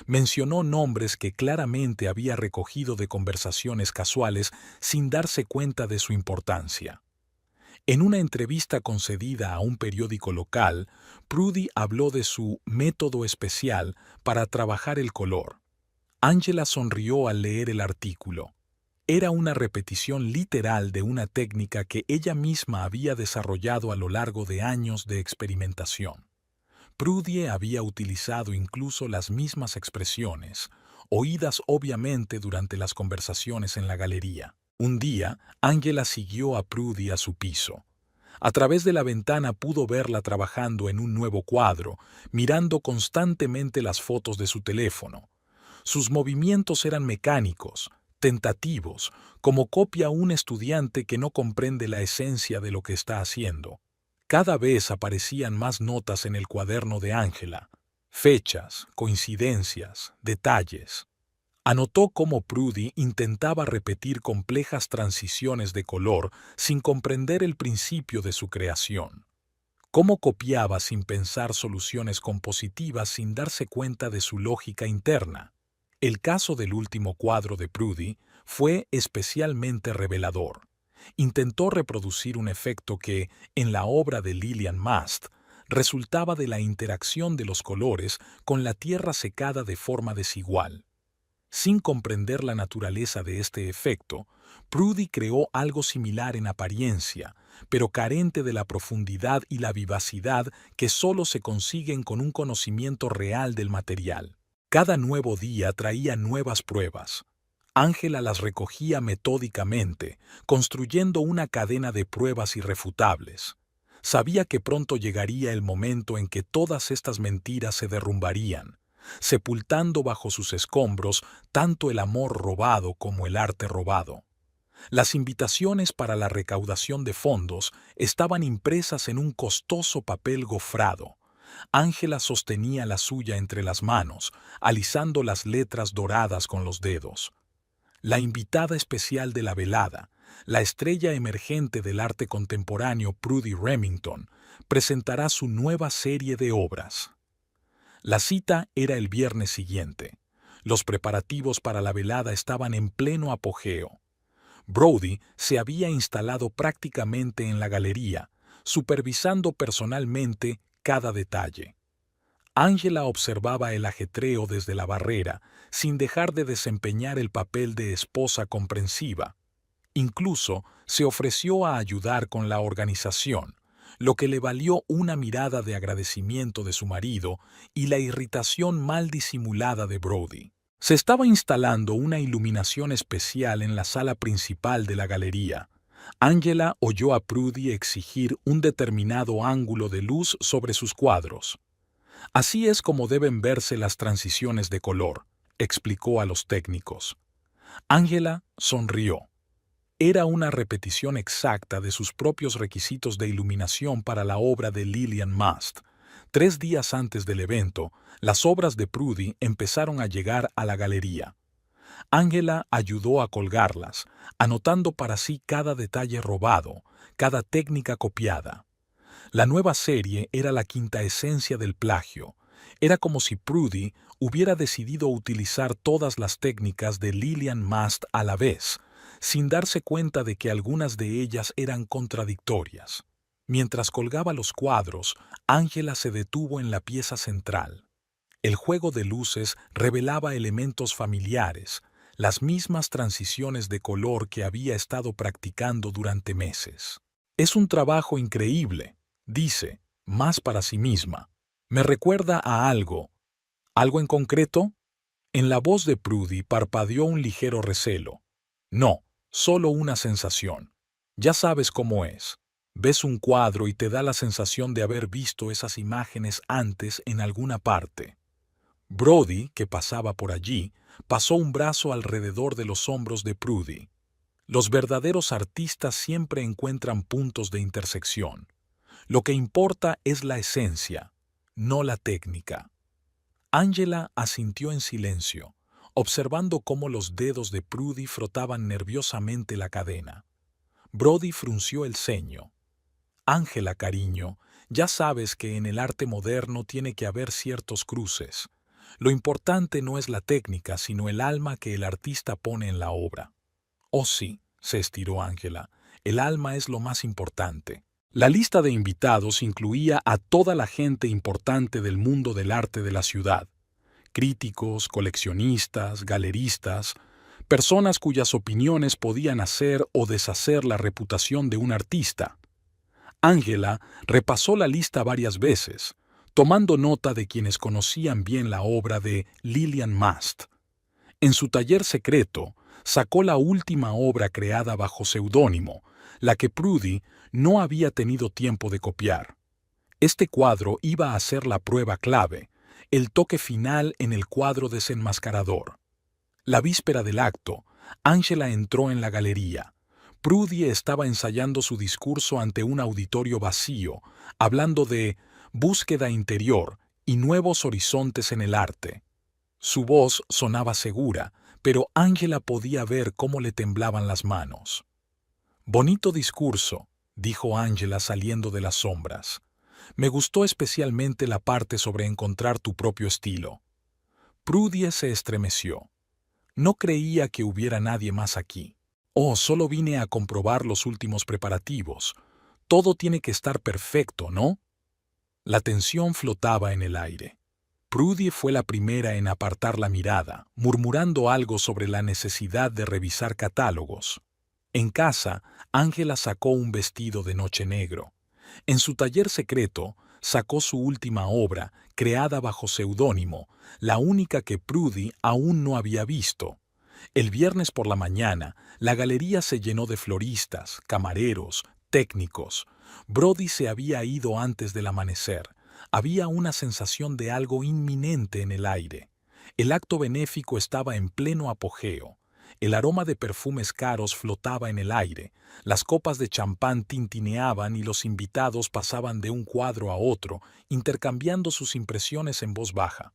Speaker 1: Mencionó nombres que claramente había recogido de conversaciones casuales sin darse cuenta de su importancia. En una entrevista concedida a un periódico local, Prudy habló de su método especial para trabajar el color. Angela sonrió al leer el artículo. Era una repetición literal de una técnica que ella misma había desarrollado a lo largo de años de experimentación. Prudy había utilizado incluso las mismas expresiones, oídas obviamente durante las conversaciones en la galería. Un día, Angela siguió a Prudy a su piso. A través de la ventana pudo verla trabajando en un nuevo cuadro, mirando constantemente las fotos de su teléfono. Sus movimientos eran mecánicos, tentativos, como copia un estudiante que no comprende la esencia de lo que está haciendo. Cada vez aparecían más notas en el cuaderno de Angela: fechas, coincidencias, detalles. Anotó cómo Prudy intentaba repetir complejas transiciones de color sin comprender el principio de su creación. Cómo copiaba sin pensar soluciones compositivas sin darse cuenta de su lógica interna. El caso del último cuadro de Prudy fue especialmente revelador. Intentó reproducir un efecto que, en la obra de Lillian Mast, resultaba de la interacción de los colores con la tierra secada de forma desigual. Sin comprender la naturaleza de este efecto, Prudy creó algo similar en apariencia, pero carente de la profundidad y la vivacidad que solo se consiguen con un conocimiento real del material. Cada nuevo día traía nuevas pruebas. Ángela las recogía metódicamente, construyendo una cadena de pruebas irrefutables. Sabía que pronto llegaría el momento en que todas estas mentiras se derrumbarían, sepultando bajo sus escombros tanto el amor robado como el arte robado. Las invitaciones para la recaudación de fondos estaban impresas en un costoso papel gofrado. Ángela sostenía la suya entre las manos, alisando las letras doradas con los dedos. La invitada especial de la velada, la estrella emergente del arte contemporáneo Prudy Remington, presentará su nueva serie de obras. La cita era el viernes siguiente. Los preparativos para la velada estaban en pleno apogeo. Brody se había instalado prácticamente en la galería, supervisando personalmente cada detalle. Ángela observaba el ajetreo desde la barrera, sin dejar de desempeñar el papel de esposa comprensiva. Incluso se ofreció a ayudar con la organización, lo que le valió una mirada de agradecimiento de su marido y la irritación mal disimulada de Brody. Se estaba instalando una iluminación especial en la sala principal de la galería. Ángela oyó a Prudy exigir un determinado ángulo de luz sobre sus cuadros. Así es como deben verse las transiciones de color, explicó a los técnicos. Ángela sonrió. Era una repetición exacta de sus propios requisitos de iluminación para la obra de Lillian Mast. 3 días antes del evento, las obras de Prudy empezaron a llegar a la galería. Ángela ayudó a colgarlas, anotando para sí cada detalle robado, cada técnica copiada. La nueva serie era la quinta esencia del plagio. Era como si Prudy hubiera decidido utilizar todas las técnicas de Lillian Mast a la vez, sin darse cuenta de que algunas de ellas eran contradictorias. Mientras colgaba los cuadros, Ángela se detuvo en la pieza central. El juego de luces revelaba elementos familiares, las mismas transiciones de color que había estado practicando durante meses. Es un trabajo increíble, dice, más para sí misma. Me recuerda a algo. ¿Algo en concreto? En la voz de Prudy parpadeó un ligero recelo. No, solo una sensación. Ya sabes cómo es. Ves un cuadro y te da la sensación de haber visto esas imágenes antes en alguna parte. Brody, que pasaba por allí, pasó un brazo alrededor de los hombros de Prudy. Los verdaderos artistas siempre encuentran puntos de intersección. Lo que importa es la esencia, no la técnica. Ángela asintió en silencio, observando cómo los dedos de Prudy frotaban nerviosamente la cadena. Brody frunció el ceño. Ángela, cariño, ya sabes que en el arte moderno tiene que haber ciertos cruces. Lo importante no es la técnica, sino el alma que el artista pone en la obra. Oh sí, se estiró Ángela, el alma es lo más importante. La lista de invitados incluía a toda la gente importante del mundo del arte de la ciudad. Críticos, coleccionistas, galeristas, personas cuyas opiniones podían hacer o deshacer la reputación de un artista. Ángela repasó la lista varias veces, tomando nota de quienes conocían bien la obra de Lillian Mast. En su taller secreto, sacó la última obra creada bajo seudónimo, la que Prudy no había tenido tiempo de copiar. Este cuadro iba a ser la prueba clave, el toque final en el cuadro desenmascarador. La víspera del acto, Ángela entró en la galería. Prudy estaba ensayando su discurso ante un auditorio vacío, hablando de búsqueda interior y nuevos horizontes en el arte. Su voz sonaba segura, pero Ángela podía ver cómo le temblaban las manos. Bonito discurso, dijo Ángela saliendo de las sombras. Me gustó especialmente la parte sobre encontrar tu propio estilo. Prudy se estremeció. No creía que hubiera nadie más aquí. Oh, solo vine a comprobar los últimos preparativos. Todo tiene que estar perfecto, ¿no? La tensión flotaba en el aire. Prudy fue la primera en apartar la mirada, murmurando algo sobre la necesidad de revisar catálogos. En casa, Ángela sacó un vestido de noche negro. En su taller secreto, sacó su última obra, creada bajo seudónimo, la única que Prudy aún no había visto. El viernes por la mañana, la galería se llenó de floristas, camareros, técnicos. Brody se había ido antes del amanecer. Había una sensación de algo inminente en el aire. El acto benéfico estaba en pleno apogeo. El aroma de perfumes caros flotaba en el aire, las copas de champán tintineaban y los invitados pasaban de un cuadro a otro, intercambiando sus impresiones en voz baja.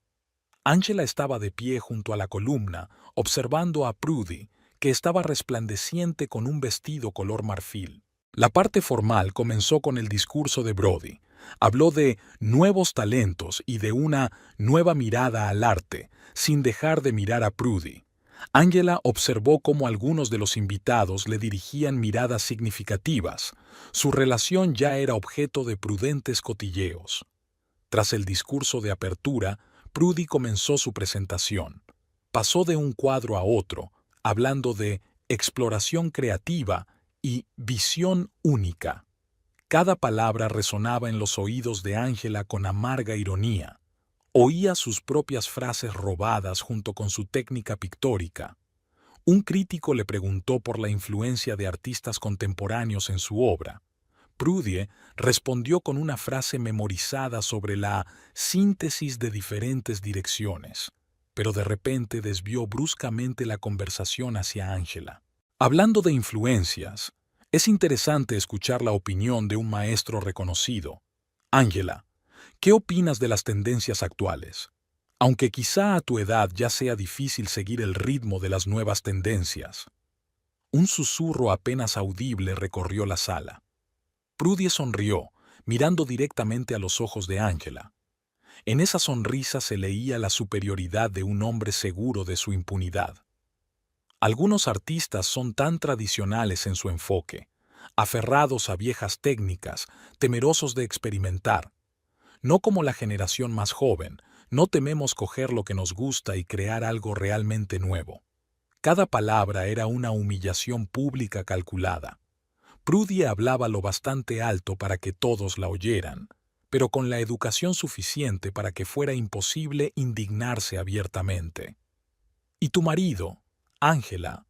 Speaker 1: Angela estaba de pie junto a la columna, observando a Prudy, que estaba resplandeciente con un vestido color marfil. La parte formal comenzó con el discurso de Brody. Habló de nuevos talentos y de una nueva mirada al arte, sin dejar de mirar a Prudy. Angela observó cómo algunos de los invitados le dirigían miradas significativas. Su relación ya era objeto de prudentes cotilleos. Tras el discurso de apertura, Prudy comenzó su presentación. Pasó de un cuadro a otro, hablando de exploración creativa y visión única. Cada palabra resonaba en los oídos de Angela con amarga ironía. Oía sus propias frases robadas junto con su técnica pictórica. Un crítico le preguntó por la influencia de artistas contemporáneos en su obra. Prudie respondió con una frase memorizada sobre la síntesis de diferentes direcciones, pero de repente desvió bruscamente la conversación hacia Angela. Hablando de influencias, es interesante escuchar la opinión de un maestro reconocido. Angela, ¿qué opinas de las tendencias actuales? Aunque quizá a tu edad ya sea difícil seguir el ritmo de las nuevas tendencias. Un susurro apenas audible recorrió la sala. Prudie sonrió, mirando directamente a los ojos de Angela. En esa sonrisa se leía la superioridad de un hombre seguro de su impunidad. Algunos artistas son tan tradicionales en su enfoque, aferrados a viejas técnicas, temerosos de experimentar. No como la generación más joven, no tememos coger lo que nos gusta y crear algo realmente nuevo. Cada palabra era una humillación pública calculada. Prudie hablaba lo bastante alto para que todos la oyeran, pero con la educación suficiente para que fuera imposible indignarse abiertamente. ¿Y tu marido, Angela?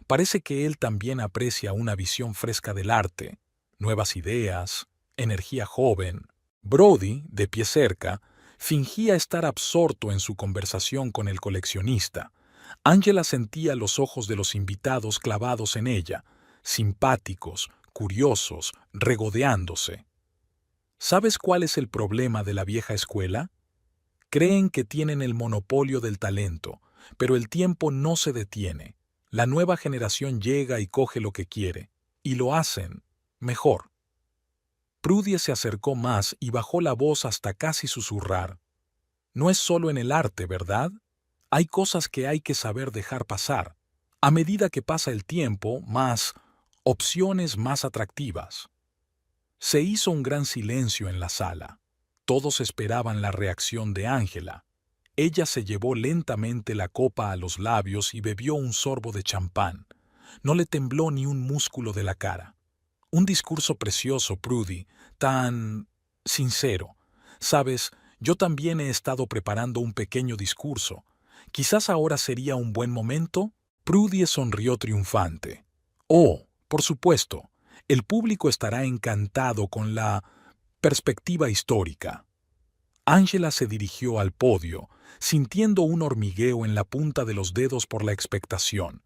Speaker 1: Parece que él también aprecia una visión fresca del arte, nuevas ideas, energía joven. Brody, de pie cerca, fingía estar absorto en su conversación con el coleccionista. Angela sentía los ojos de los invitados clavados en ella, simpáticos, curiosos, regodeándose. ¿Sabes cuál es el problema de la vieja escuela? Creen que tienen el monopolio del talento, pero el tiempo no se detiene. La nueva generación llega y coge lo que quiere, y lo hacen mejor. Prudie se acercó más y bajó la voz hasta casi susurrar. No es solo en el arte, ¿verdad? Hay cosas que hay que saber dejar pasar. A medida que pasa el tiempo, más opciones más atractivas. Se hizo un gran silencio en la sala. Todos esperaban la reacción de Angela. Ella se llevó lentamente la copa a los labios y bebió un sorbo de champán. No le tembló ni un músculo de la cara. Un discurso precioso, Prudy, tan sincero. Sabes, yo también he estado preparando un pequeño discurso. Quizás ahora sería un buen momento. Prudie sonrió triunfante. Oh, por supuesto, el público estará encantado con la perspectiva histórica. Angela se dirigió al podio, sintiendo un hormigueo en la punta de los dedos por la expectación.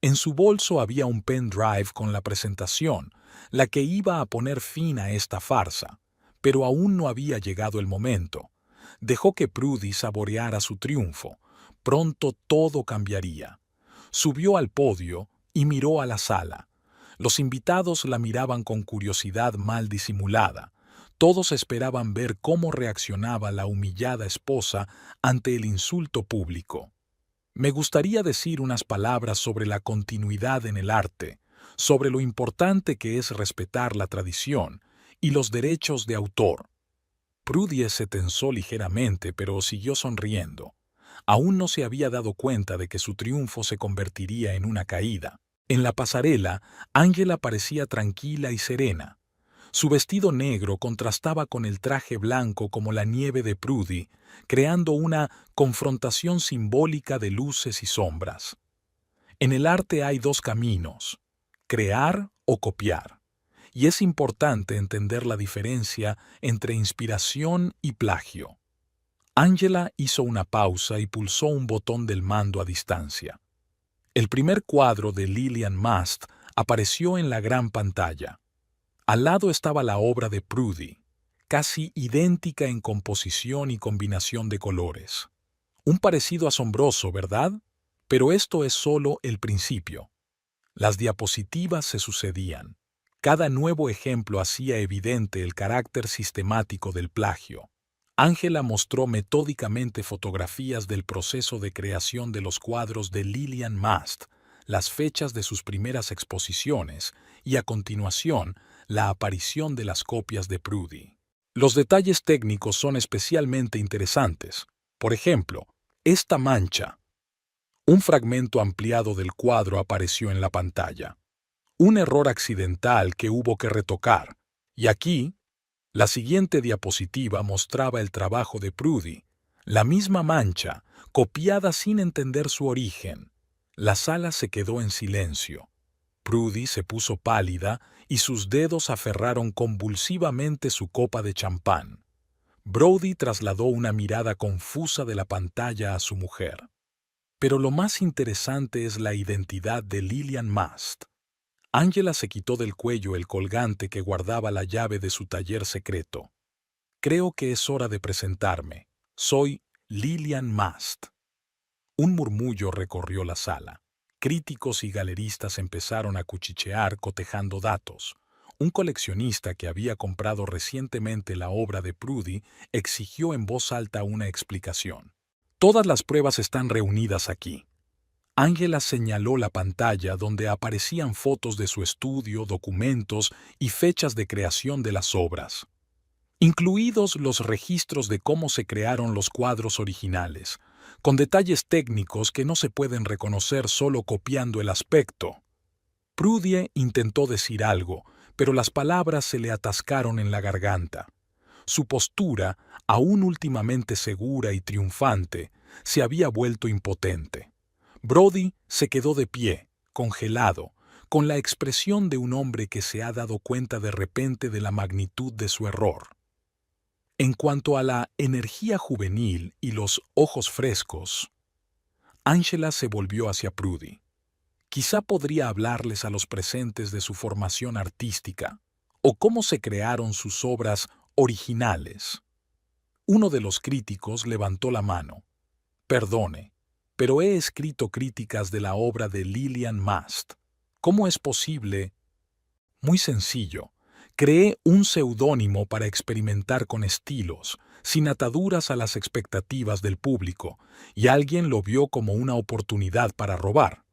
Speaker 1: En su bolso había un pendrive con la presentación, la que iba a poner fin a esta farsa, pero aún no había llegado el momento. Dejó que Prudy saboreara su triunfo. Pronto todo cambiaría. Subió al podio y miró a la sala. Los invitados la miraban con curiosidad mal disimulada. Todos esperaban ver cómo reaccionaba la humillada esposa ante el insulto público. Me gustaría decir unas palabras sobre la continuidad en el arte, sobre lo importante que es respetar la tradición y los derechos de autor. Prudie se tensó ligeramente, pero siguió sonriendo. Aún no se había dado cuenta de que su triunfo se convertiría en una caída. En la pasarela, Angela parecía tranquila y serena. Su vestido negro contrastaba con el traje blanco como la nieve de Prudy, creando una confrontación simbólica de luces y sombras. En el arte hay dos caminos, crear o copiar, y es importante entender la diferencia entre inspiración y plagio. Angela hizo una pausa y pulsó un botón del mando a distancia. El primer cuadro de Lillian Mast apareció en la gran pantalla. Al lado estaba la obra de Prudy, casi idéntica en composición y combinación de colores. Un parecido asombroso, ¿verdad? Pero esto es solo el principio. Las diapositivas se sucedían. Cada nuevo ejemplo hacía evidente el carácter sistemático del plagio. Angela mostró metódicamente fotografías del proceso de creación de los cuadros de Lillian Mast, las fechas de sus primeras exposiciones y, a continuación, la aparición de las copias de Prudy. Los detalles técnicos son especialmente interesantes. Por ejemplo, esta mancha. Un fragmento ampliado del cuadro apareció en la pantalla. Un error accidental que hubo que retocar. Y aquí, la siguiente diapositiva mostraba el trabajo de Prudy. La misma mancha, copiada sin entender su origen. La sala se quedó en silencio. Prudy se puso pálida y sus dedos aferraron convulsivamente su copa de champán. Brody trasladó una mirada confusa de la pantalla a su mujer. Pero lo más interesante es la identidad de Lillian Mast. Angela se quitó del cuello el colgante que guardaba la llave de su taller secreto. Creo que es hora de presentarme. Soy Lillian Mast. Un murmullo recorrió la sala. Críticos y galeristas empezaron a cuchichear cotejando datos. Un coleccionista que había comprado recientemente la obra de Prudy exigió en voz alta una explicación. Todas las pruebas están reunidas aquí. Angela señaló la pantalla donde aparecían fotos de su estudio, documentos y fechas de creación de las obras, incluidos los registros de cómo se crearon los cuadros originales, con detalles técnicos que no se pueden reconocer solo copiando el aspecto. Prudy intentó decir algo, pero las palabras se le atascaron en la garganta. Su postura, aún últimamente segura y triunfante, se había vuelto impotente. Brody se quedó de pie, congelado, con la expresión de un hombre que se ha dado cuenta de repente de la magnitud de su error. En cuanto a la energía juvenil y los ojos frescos, Angela se volvió hacia Prudy. Quizá podría hablarles a los presentes de su formación artística o cómo se crearon sus obras originales. Uno de los críticos levantó la mano. Perdone, pero he escrito críticas de la obra de Lillian Mast. ¿Cómo es posible? Muy sencillo. Creé un seudónimo para experimentar con estilos, sin ataduras a las expectativas del público, y alguien lo vio como una oportunidad para robar.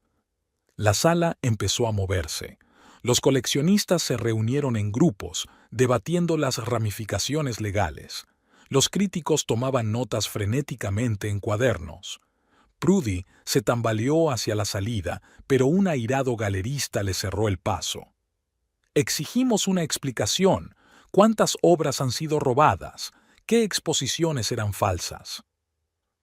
Speaker 1: La sala empezó a moverse. Los coleccionistas se reunieron en grupos, debatiendo las ramificaciones legales. Los críticos tomaban notas frenéticamente en cuadernos. Prudy se tambaleó hacia la salida, pero un airado galerista le cerró el paso. Exigimos una explicación. ¿Cuántas obras han sido robadas? ¿Qué exposiciones eran falsas?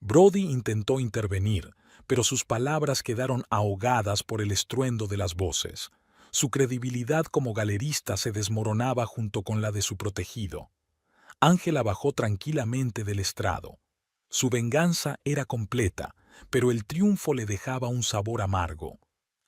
Speaker 1: Brody intentó intervenir, pero sus palabras quedaron ahogadas por el estruendo de las voces. Su credibilidad como galerista se desmoronaba junto con la de su protegido. Angela bajó tranquilamente del estrado. Su venganza era completa, pero el triunfo le dejaba un sabor amargo.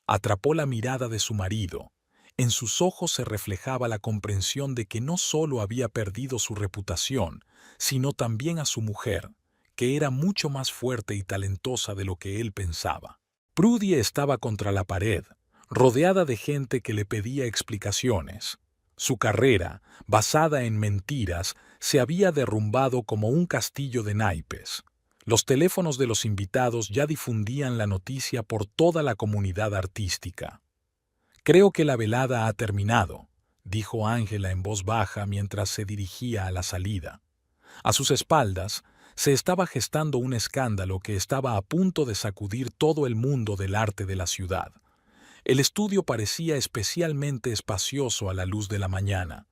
Speaker 1: Atrapó la mirada de su marido. En sus ojos se reflejaba la comprensión de que no solo había perdido su reputación, sino también a su mujer, que era mucho más fuerte y talentosa de lo que él pensaba. Prudy estaba contra la pared, rodeada de gente que le pedía explicaciones. Su carrera, basada en mentiras, se había derrumbado como un castillo de naipes. Los teléfonos de los invitados ya difundían la noticia por toda la comunidad artística. «Creo que la velada ha terminado», dijo Angela en voz baja mientras se dirigía a la salida. A sus espaldas se estaba gestando un escándalo que estaba a punto de sacudir todo el mundo del arte de la ciudad. El estudio parecía especialmente espacioso a la luz de la mañana.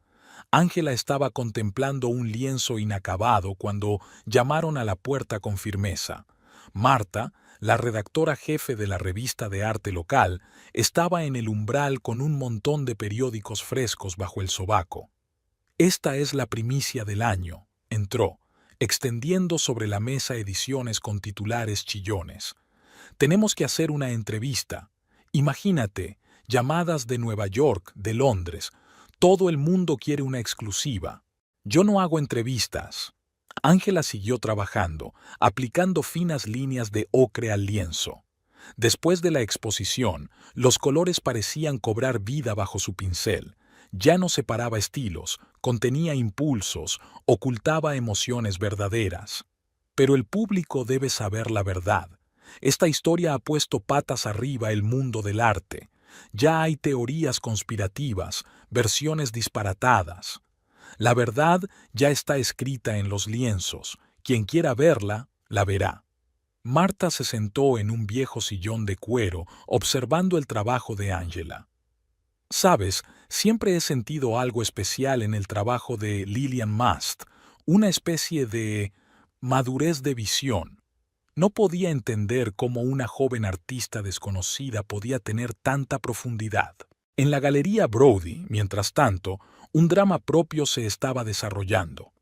Speaker 1: Angela estaba contemplando un lienzo inacabado cuando llamaron a la puerta con firmeza. Marta, la redactora jefe de la revista de arte local, estaba en el umbral con un montón de periódicos frescos bajo el sobaco. «Esta es la primicia del año», entró, extendiendo sobre la mesa ediciones con titulares chillones. «Tenemos que hacer una entrevista. Imagínate, llamadas de Nueva York, de Londres. Todo el mundo quiere una exclusiva. Yo no hago entrevistas». Ángela siguió trabajando, aplicando finas líneas de ocre al lienzo. Después de la exposición, los colores parecían cobrar vida bajo su pincel. Ya no separaba estilos, contenía impulsos, ocultaba emociones verdaderas. Pero el público debe saber la verdad. Esta historia ha puesto patas arriba el mundo del arte. Ya hay teorías conspirativas, versiones disparatadas. La verdad ya está escrita en los lienzos. Quien quiera verla, la verá. Marta se sentó en un viejo sillón de cuero, observando el trabajo de Ángela. «Sabes, siempre he sentido algo especial en el trabajo de Lillian Mast, una especie de madurez de visión. No podía entender cómo una joven artista desconocida podía tener tanta profundidad». En la Galería Brody, mientras tanto, un drama propio se estaba desarrollando.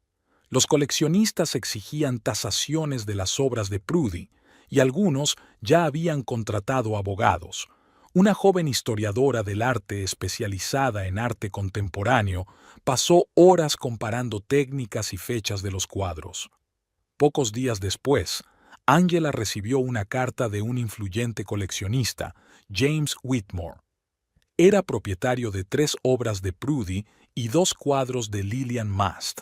Speaker 1: Los coleccionistas exigían tasaciones de las obras de Prudy, y algunos ya habían contratado abogados. Una joven historiadora del arte especializada en arte contemporáneo pasó horas comparando técnicas y fechas de los cuadros. Pocos días después, Ángela recibió una carta de un influyente coleccionista, James Whitmore. Era propietario de 3 obras de Prudy y 2 cuadros de Lillian Mast.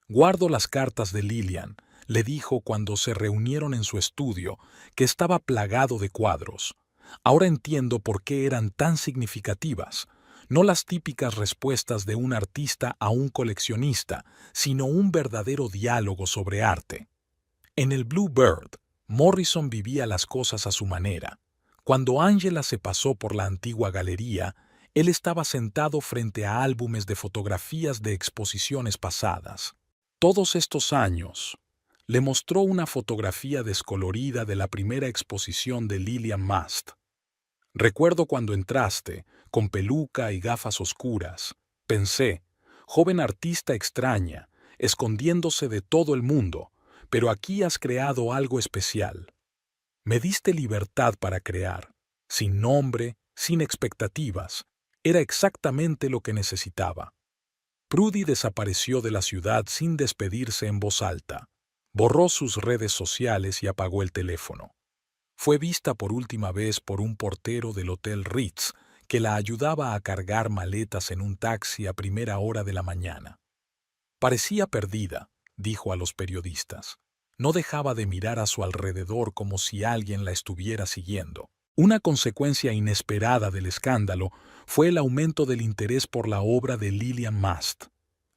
Speaker 1: «Guardo las cartas de Lillian», le dijo cuando se reunieron en su estudio, que estaba plagado de cuadros. «Ahora entiendo por qué eran tan significativas. No las típicas respuestas de un artista a un coleccionista, sino un verdadero diálogo sobre arte». En el Blue Bird, Morrison vivía las cosas a su manera. Cuando Ángela se pasó por la antigua galería, él estaba sentado frente a álbumes de fotografías de exposiciones pasadas. «Todos estos años», le mostró una fotografía descolorida de la primera exposición de Lillian Mast. «Recuerdo cuando entraste, con peluca y gafas oscuras. Pensé, joven artista extraña, escondiéndose de todo el mundo, pero aquí has creado algo especial. Me diste libertad para crear, sin nombre, sin expectativas. Era exactamente lo que necesitaba». Prudy desapareció de la ciudad sin despedirse en voz alta. Borró sus redes sociales y apagó el teléfono. Fue vista por última vez por un portero del Hotel Ritz que la ayudaba a cargar maletas en un taxi a primera hora de la mañana. «Parecía perdida», dijo a los periodistas. No dejaba de mirar a su alrededor como si alguien la estuviera siguiendo. Una consecuencia inesperada del escándalo fue el aumento del interés por la obra de Lillian Mast.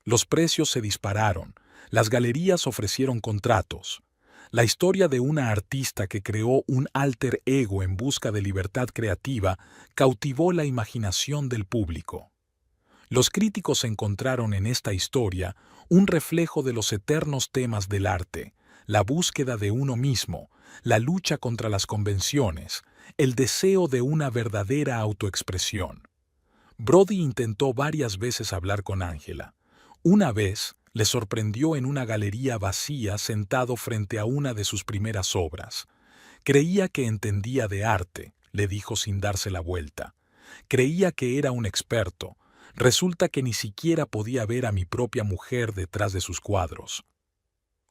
Speaker 1: Los precios se dispararon, las galerías ofrecieron contratos. La historia de una artista que creó un alter ego en busca de libertad creativa cautivó la imaginación del público. Los críticos encontraron en esta historia un reflejo de los eternos temas del arte, la búsqueda de uno mismo, la lucha contra las convenciones, el deseo de una verdadera autoexpresión. Brody intentó varias veces hablar con Ángela. Una vez le sorprendió en una galería vacía sentado frente a una de sus primeras obras. «Creía que entendía de arte», le dijo sin darse la vuelta. «Creía que era un experto. Resulta que ni siquiera podía ver a mi propia mujer detrás de sus cuadros».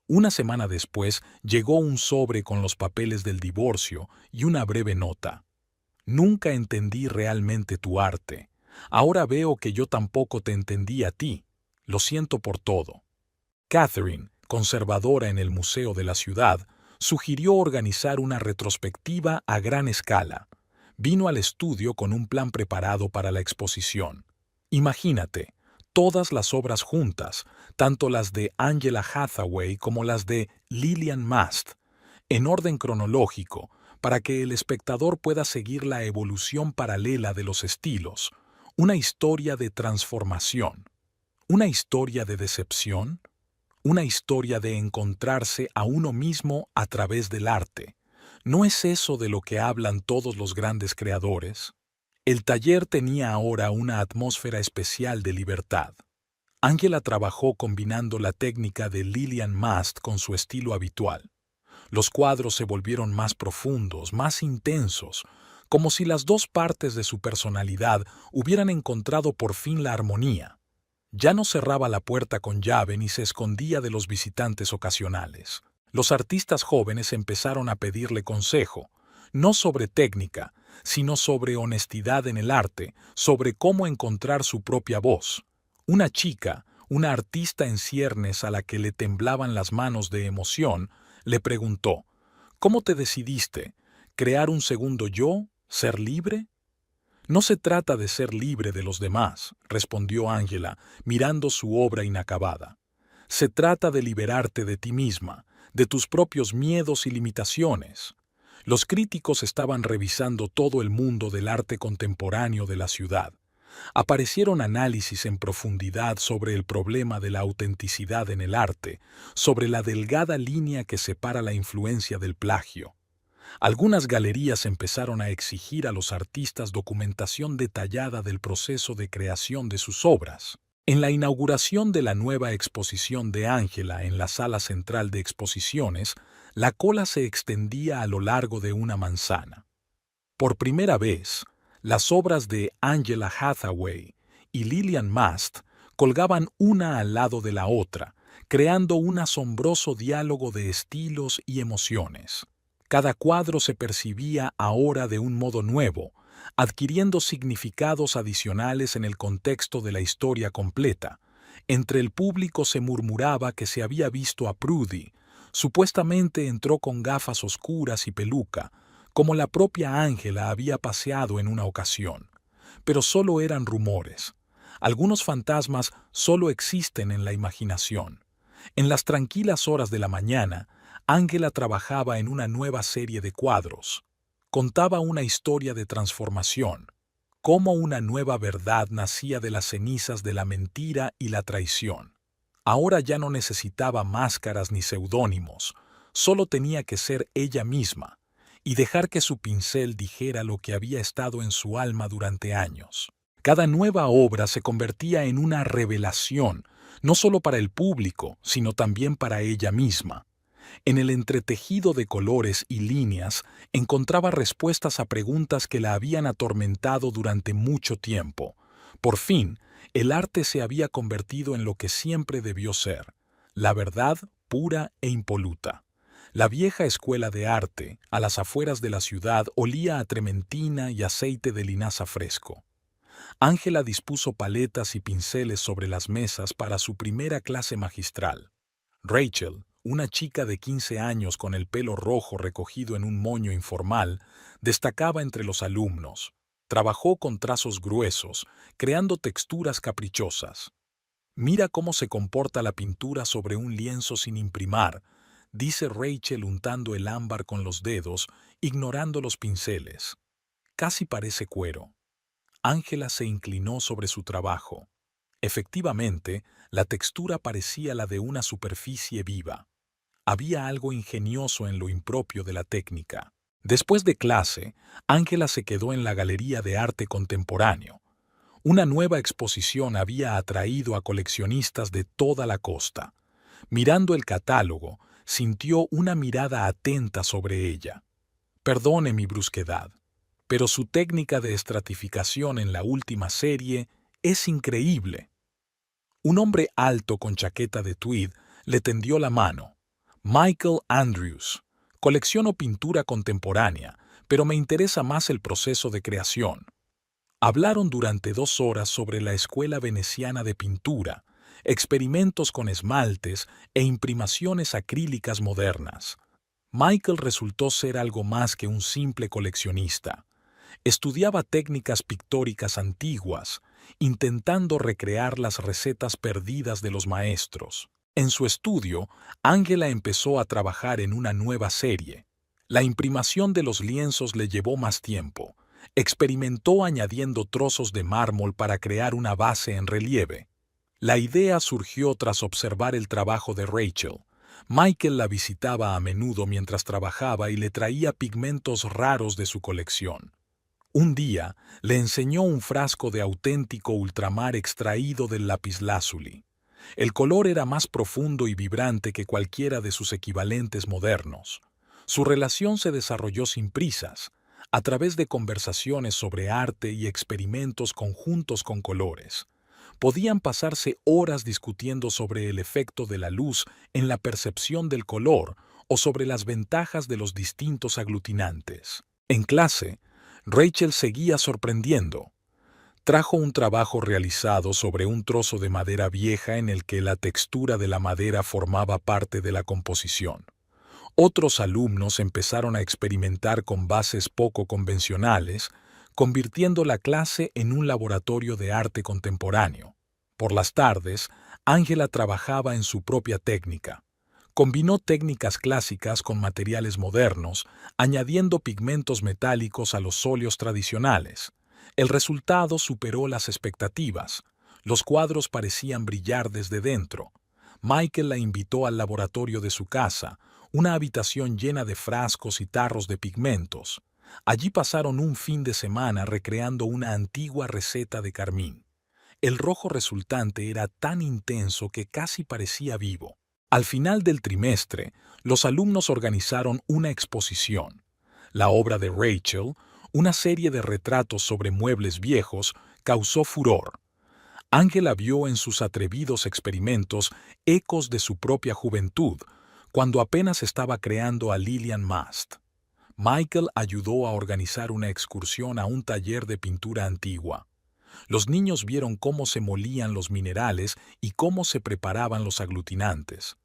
Speaker 1: Una semana después llegó un sobre con los papeles del divorcio y una breve nota. «Nunca entendí realmente tu arte. Ahora veo que yo tampoco te entendí a ti. Lo siento por todo». Catherine, conservadora en el Museo de la Ciudad, sugirió organizar una retrospectiva a gran escala. Vino al estudio con un plan preparado para la exposición. Imagínate, todas las obras juntas, tanto las de Ángela Hathaway como las de Lillian Mast, en orden cronológico, para que el espectador pueda seguir la evolución paralela de los estilos. Una historia de transformación. ¿Una historia de decepción? Una historia de encontrarse a uno mismo a través del arte. ¿No es eso de lo que hablan todos los grandes creadores? El taller tenía ahora una atmósfera especial de libertad. Ángela trabajó combinando la técnica de Lillian Mast con su estilo habitual. Los cuadros se volvieron más profundos, más intensos, como si las dos partes de su personalidad hubieran encontrado por fin la armonía. Ya no cerraba la puerta con llave ni se escondía de los visitantes ocasionales. Los artistas jóvenes empezaron a pedirle consejo, no sobre técnica, sino sobre honestidad en el arte, sobre cómo encontrar su propia voz. Una chica, una artista en ciernes a la que le temblaban las manos de emoción, le preguntó: ¿Cómo te decidiste? ¿Crear un segundo yo? ¿Ser libre? No se trata de ser libre de los demás, respondió Ángela, mirando su obra inacabada. Se trata de liberarte de ti misma, de tus propios miedos y limitaciones. Los críticos estaban revisando todo el mundo del arte contemporáneo de la ciudad. Aparecieron análisis en profundidad sobre el problema de la autenticidad en el arte, sobre la delgada línea que separa la influencia del plagio. Algunas galerías empezaron a exigir a los artistas documentación detallada del proceso de creación de sus obras. En la inauguración de la nueva exposición de Ángela en la sala central de exposiciones, la cola se extendía a lo largo de una manzana. Por primera vez, las obras de Angela Hathaway y Lillian Mast colgaban una al lado de la otra, creando un asombroso diálogo de estilos y emociones. Cada cuadro se percibía ahora de un modo nuevo, adquiriendo significados adicionales en el contexto de la historia completa. Entre el público se murmuraba que se había visto a Prudy. Supuestamente entró con gafas oscuras y peluca, como la propia Ángela había paseado en una ocasión. Pero solo eran rumores. Algunos fantasmas solo existen en la imaginación. En las tranquilas horas de la mañana, Ángela trabajaba en una nueva serie de cuadros. Contaba una historia de transformación, cómo una nueva verdad nacía de las cenizas de la mentira y la traición. Ahora ya no necesitaba máscaras ni seudónimos, solo tenía que ser ella misma y dejar que su pincel dijera lo que había estado en su alma durante años. Cada nueva obra se convertía en una revelación, no solo para el público, sino también para ella misma. En el entretejido de colores y líneas encontraba respuestas a preguntas que la habían atormentado durante mucho tiempo. Por fin, el arte se había convertido en lo que siempre debió ser, la verdad pura e impoluta. La vieja escuela de arte, a las afueras de la ciudad, olía a trementina y aceite de linaza fresco. Ángela dispuso paletas y pinceles sobre las mesas para su primera clase magistral. Rachel, una chica de 15 años con el pelo rojo recogido en un moño informal, destacaba entre los alumnos. Trabajó con trazos gruesos, creando texturas caprichosas. «Mira cómo se comporta la pintura sobre un lienzo sin imprimar», dice Rachel untando el ámbar con los dedos, ignorando los pinceles. «Casi parece cuero». Ángela se inclinó sobre su trabajo. Efectivamente, la textura parecía la de una superficie viva. Había algo ingenioso en lo impropio de la técnica. Después de clase, Ángela se quedó en la Galería de Arte Contemporáneo. Una nueva exposición había atraído a coleccionistas de toda la costa. Mirando el catálogo, sintió una mirada atenta sobre ella. Perdone mi brusquedad, pero su técnica de estratificación en la última serie es increíble. Un hombre alto con chaqueta de tweed le tendió la mano. Michael Andrews. Colecciono pintura contemporánea, pero me interesa más el proceso de creación. Hablaron durante 2 horas sobre la escuela veneciana de pintura, experimentos con esmaltes e imprimaciones acrílicas modernas. Michael resultó ser algo más que un simple coleccionista. Estudiaba técnicas pictóricas antiguas, intentando recrear las recetas perdidas de los maestros. En su estudio, Ángela empezó a trabajar en una nueva serie. La imprimación de los lienzos le llevó más tiempo. Experimentó añadiendo trozos de mármol para crear una base en relieve. La idea surgió tras observar el trabajo de Rachel. Michael la visitaba a menudo mientras trabajaba y le traía pigmentos raros de su colección. Un día, le enseñó un frasco de auténtico ultramar extraído del lapislázuli. El color era más profundo y vibrante que cualquiera de sus equivalentes modernos. Su relación se desarrolló sin prisas, a través de conversaciones sobre arte y experimentos conjuntos con colores. Podían pasarse horas discutiendo sobre el efecto de la luz en la percepción del color o sobre las ventajas de los distintos aglutinantes. En clase, Rachel seguía sorprendiendo. Trajo un trabajo realizado sobre un trozo de madera vieja en el que la textura de la madera formaba parte de la composición. Otros alumnos empezaron a experimentar con bases poco convencionales, convirtiendo la clase en un laboratorio de arte contemporáneo. Por las tardes, Ángela trabajaba en su propia técnica. Combinó técnicas clásicas con materiales modernos, añadiendo pigmentos metálicos a los óleos tradicionales. El resultado superó las expectativas. Los cuadros parecían brillar desde dentro. Michael la invitó al laboratorio de su casa, una habitación llena de frascos y tarros de pigmentos. Allí pasaron un fin de semana recreando una antigua receta de carmín. El rojo resultante era tan intenso que casi parecía vivo. Al final del trimestre, los alumnos organizaron una exposición. La obra de Rachel, una serie de retratos sobre muebles viejos, causó furor. Ángela vio en sus atrevidos experimentos ecos de su propia juventud, cuando apenas estaba creando a Lillian Mast. Michael ayudó a organizar una excursión a un taller de pintura antigua. Los niños vieron cómo se molían los minerales y cómo se preparaban los aglutinantes.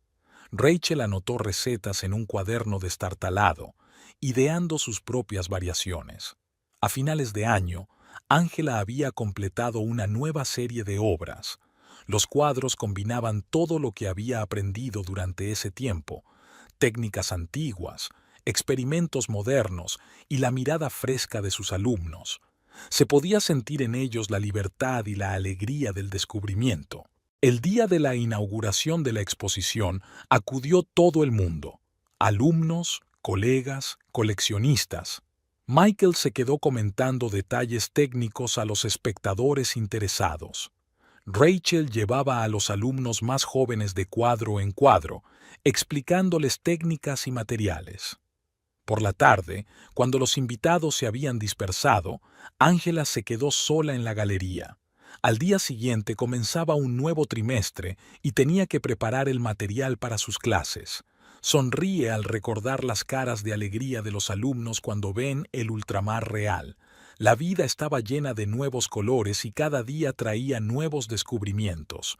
Speaker 1: Rachel anotó recetas en un cuaderno destartalado, ideando sus propias variaciones. A finales de año, Ángela había completado una nueva serie de obras. Los cuadros combinaban todo lo que había aprendido durante ese tiempo: técnicas antiguas, experimentos modernos y la mirada fresca de sus alumnos. Se podía sentir en ellos la libertad y la alegría del descubrimiento. El día de la inauguración de la exposición acudió todo el mundo: alumnos, colegas, coleccionistas. Michael se quedó comentando detalles técnicos a los espectadores interesados. Rachel llevaba a los alumnos más jóvenes de cuadro en cuadro, explicándoles técnicas y materiales. Por la tarde, cuando los invitados se habían dispersado, Ángela se quedó sola en la galería. Al día siguiente comenzaba un nuevo trimestre y tenía que preparar el material para sus clases. Sonríe al recordar las caras de alegría de los alumnos cuando ven el ultramar real. La vida estaba llena de nuevos colores y cada día traía nuevos descubrimientos.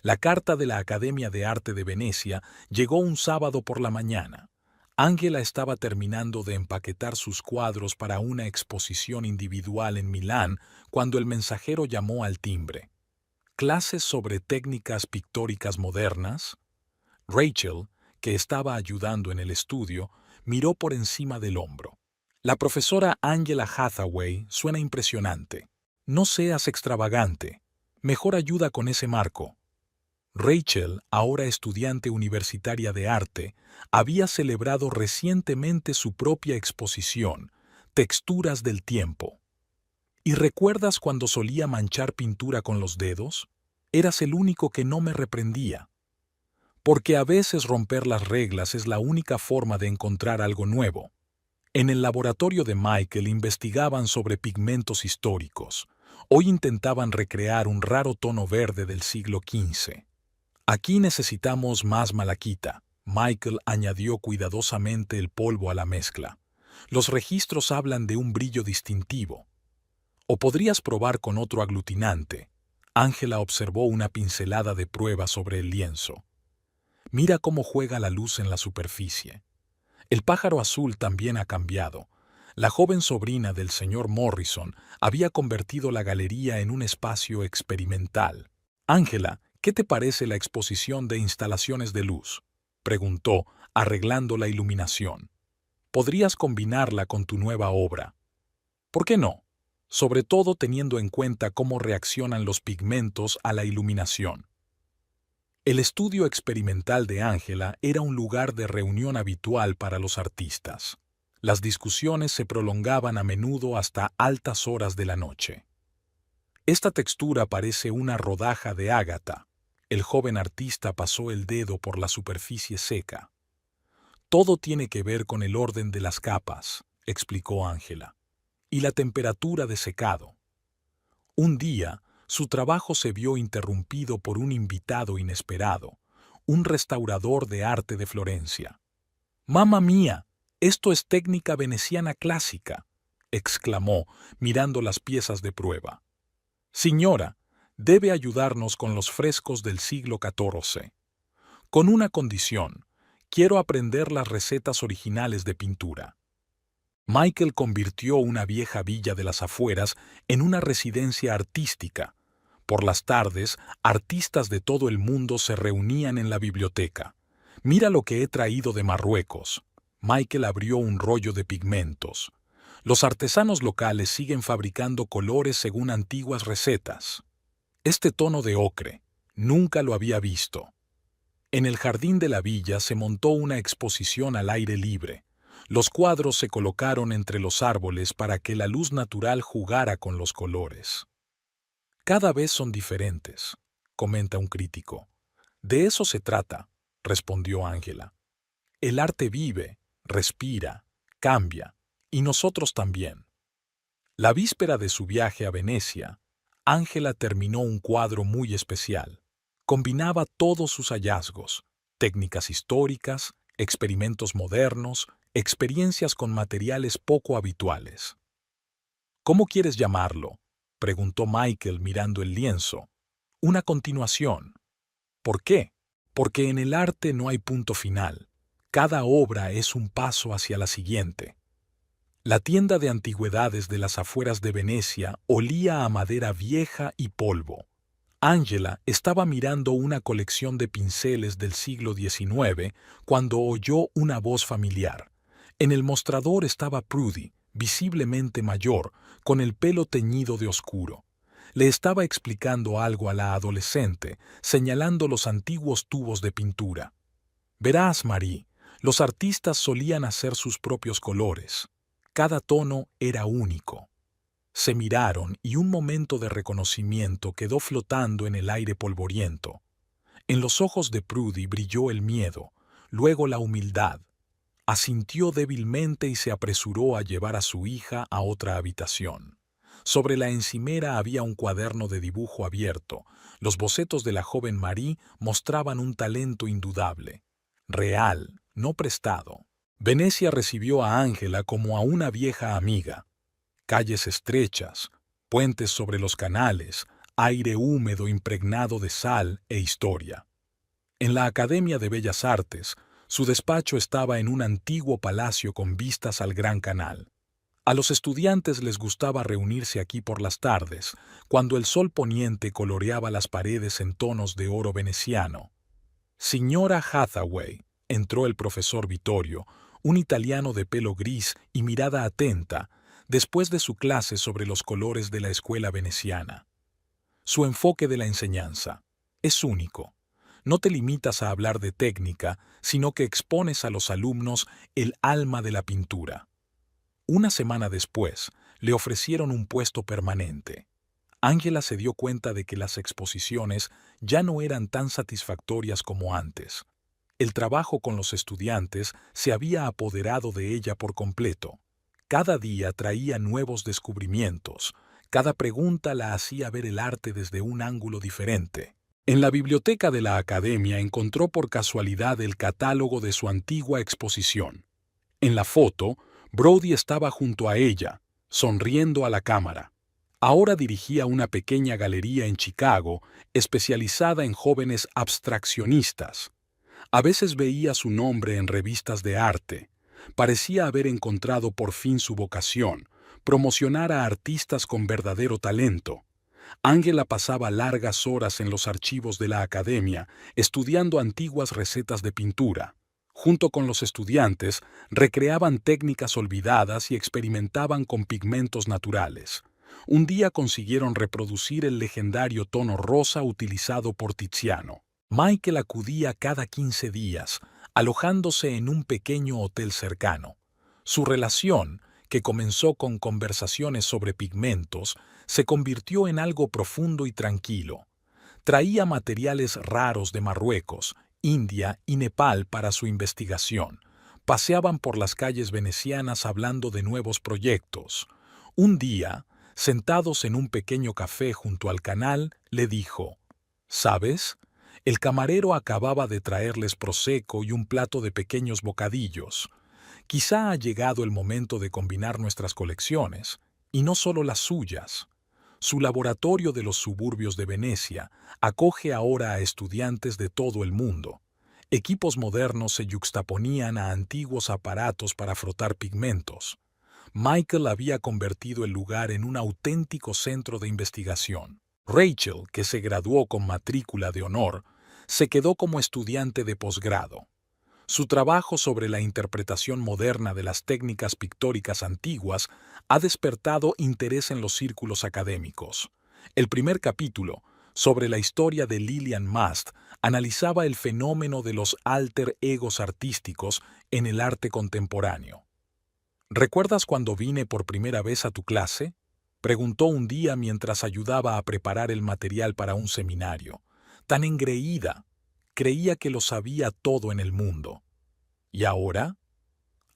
Speaker 1: La carta de la Academia de Arte de Venecia llegó un sábado por la mañana. Ángela estaba terminando de empaquetar sus cuadros para una exposición individual en Milán cuando el mensajero llamó al timbre. ¿Clases sobre técnicas pictóricas modernas? Rachel, que estaba ayudando en el estudio, miró por encima del hombro. La profesora Angela Hathaway suena impresionante. No seas extravagante. Mejor ayuda con ese marco. Rachel, ahora estudiante universitaria de arte, había celebrado recientemente su propia exposición, Texturas del Tiempo. ¿Y recuerdas cuando solía manchar pintura con los dedos? Eras el único que no me reprendía. Porque a veces romper las reglas es la única forma de encontrar algo nuevo. En el laboratorio de Michael investigaban sobre pigmentos históricos. Hoy intentaban recrear un raro tono verde del siglo XV. Aquí necesitamos más malaquita. Michael añadió cuidadosamente el polvo a la mezcla. Los registros hablan de un brillo distintivo. O podrías probar con otro aglutinante. Ángela observó una pincelada de prueba sobre el lienzo. Mira cómo juega la luz en la superficie. El pájaro azul también ha cambiado. La joven sobrina del señor Morrison había convertido la galería en un espacio experimental. Ángela, ¿qué te parece la exposición de instalaciones de luz?, preguntó, arreglando la iluminación. Podrías combinarla con tu nueva obra. ¿Por qué no? Sobre todo teniendo en cuenta cómo reaccionan los pigmentos a la iluminación. El estudio experimental de Ángela era un lugar de reunión habitual para los artistas. Las discusiones se prolongaban a menudo hasta altas horas de la noche. Esta textura parece una rodaja de ágata. El joven artista pasó el dedo por la superficie seca. Todo tiene que ver con el orden de las capas, explicó Ángela, y la temperatura de secado. Un día, su trabajo se vio interrumpido por un invitado inesperado, un restaurador de arte de Florencia. «¡Mamma mía! Esto es técnica veneciana clásica», exclamó, mirando las piezas de prueba. «Señora, debe ayudarnos con los frescos del siglo XIV. Con una condición, quiero aprender las recetas originales de pintura». Michael convirtió una vieja villa de las afueras en una residencia artística. Por las tardes, artistas de todo el mundo se reunían en la biblioteca. «Mira lo que he traído de Marruecos». Michael abrió un rollo de pigmentos. Los artesanos locales siguen fabricando colores según antiguas recetas. Este tono de ocre, nunca lo había visto. En el jardín de la villa se montó una exposición al aire libre. Los cuadros se colocaron entre los árboles para que la luz natural jugara con los colores. «Cada vez son diferentes», comenta un crítico. «De eso se trata», respondió Ángela. «El arte vive, respira, cambia, y nosotros también». La víspera de su viaje a Venecia, Ángela terminó un cuadro muy especial. Combinaba todos sus hallazgos, técnicas históricas, experimentos modernos, experiencias con materiales poco habituales. «¿Cómo quieres llamarlo?», preguntó Michael mirando el lienzo. «Una continuación». «¿Por qué?». «Porque en el arte no hay punto final. Cada obra es un paso hacia la siguiente». La tienda de antigüedades de las afueras de Venecia olía a madera vieja y polvo. Ángela estaba mirando una colección de pinceles del siglo XIX cuando oyó una voz familiar. En el mostrador estaba Prudy, visiblemente mayor, con el pelo teñido de oscuro. Le estaba explicando algo a la adolescente, señalando los antiguos tubos de pintura. «Verás, Marie, los artistas solían hacer sus propios colores. Cada tono era único». Se miraron y un momento de reconocimiento quedó flotando en el aire polvoriento. En los ojos de Prudy brilló el miedo, luego la humildad. Asintió débilmente y se apresuró a llevar a su hija a otra habitación. Sobre la encimera había un cuaderno de dibujo abierto. Los bocetos de la joven Marie mostraban un talento indudable. Real, no prestado. Venecia recibió a Ángela como a una vieja amiga. Calles estrechas, puentes sobre los canales, aire húmedo impregnado de sal e historia. En la Academia de Bellas Artes, su despacho estaba en un antiguo palacio con vistas al Gran Canal. A los estudiantes les gustaba reunirse aquí por las tardes, cuando el sol poniente coloreaba las paredes en tonos de oro veneciano. «Signora Hathaway», entró el profesor Vittorio, un italiano de pelo gris y mirada atenta, después de su clase sobre los colores de la escuela veneciana. Su enfoque de la enseñanza es único. No te limitas a hablar de técnica, sino que expones a los alumnos el alma de la pintura. Una semana después, le ofrecieron un puesto permanente. Ángela se dio cuenta de que las exposiciones ya no eran tan satisfactorias como antes. El trabajo con los estudiantes se había apoderado de ella por completo. Cada día traía nuevos descubrimientos. Cada pregunta la hacía ver el arte desde un ángulo diferente. En la biblioteca de la Academia encontró por casualidad el catálogo de su antigua exposición. En la foto, Brody estaba junto a ella, sonriendo a la cámara. Ahora dirigía una pequeña galería en Chicago, especializada en jóvenes abstraccionistas. A veces veía su nombre en revistas de arte. Parecía haber encontrado por fin su vocación, promocionar a artistas con verdadero talento. Ángela pasaba largas horas en los archivos de la Academia, estudiando antiguas recetas de pintura. Junto con los estudiantes, recreaban técnicas olvidadas y experimentaban con pigmentos naturales. Un día consiguieron reproducir el legendario tono rosa utilizado por Tiziano. Michael acudía cada 15 días, alojándose en un pequeño hotel cercano. Su relación, que comenzó con conversaciones sobre pigmentos, se convirtió en algo profundo y tranquilo. Traía materiales raros de Marruecos, India y Nepal para su investigación. Paseaban por las calles venecianas hablando de nuevos proyectos. Un día, sentados en un pequeño café junto al canal, le dijo: «¿Sabes? El camarero acababa de traerles prosecco y un plato de pequeños bocadillos. Quizá ha llegado el momento de combinar nuestras colecciones, y no solo las suyas». Su laboratorio de los suburbios de Venecia acoge ahora a estudiantes de todo el mundo. Equipos modernos se yuxtaponían a antiguos aparatos para frotar pigmentos. Michael había convertido el lugar en un auténtico centro de investigación. Rachel, que se graduó con matrícula de honor, se quedó como estudiante de posgrado. Su trabajo sobre la interpretación moderna de las técnicas pictóricas antiguas ha despertado interés en los círculos académicos. El primer capítulo, sobre la historia de Lillian Mast, analizaba el fenómeno de los alter egos artísticos en el arte contemporáneo. ¿Recuerdas cuando vine por primera vez a tu clase?, preguntó un día mientras ayudaba a preparar el material para un seminario. Tan engreída, creía que lo sabía todo en el mundo. ¿Y ahora?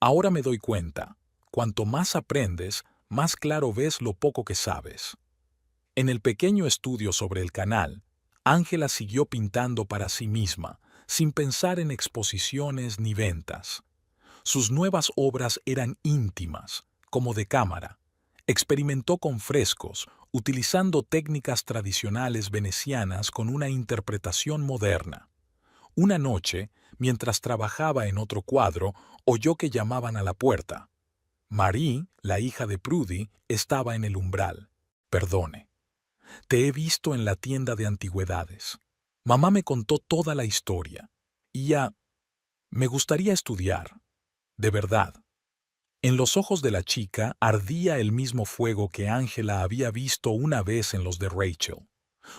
Speaker 1: Ahora me doy cuenta. Cuanto más aprendes, más claro ves lo poco que sabes. En el pequeño estudio sobre el canal, Ángela siguió pintando para sí misma, sin pensar en exposiciones ni ventas. Sus nuevas obras eran íntimas, como de cámara. Experimentó con frescos, utilizando técnicas tradicionales venecianas con una interpretación moderna. Una noche, mientras trabajaba en otro cuadro, oyó que llamaban a la puerta. Marie, la hija de Prudy, estaba en el umbral. «Perdone. Te he visto en la tienda de antigüedades. Mamá me contó toda la historia. Y ya, me gustaría estudiar. De verdad». En los ojos de la chica ardía el mismo fuego que Ángela había visto una vez en los de Rachel.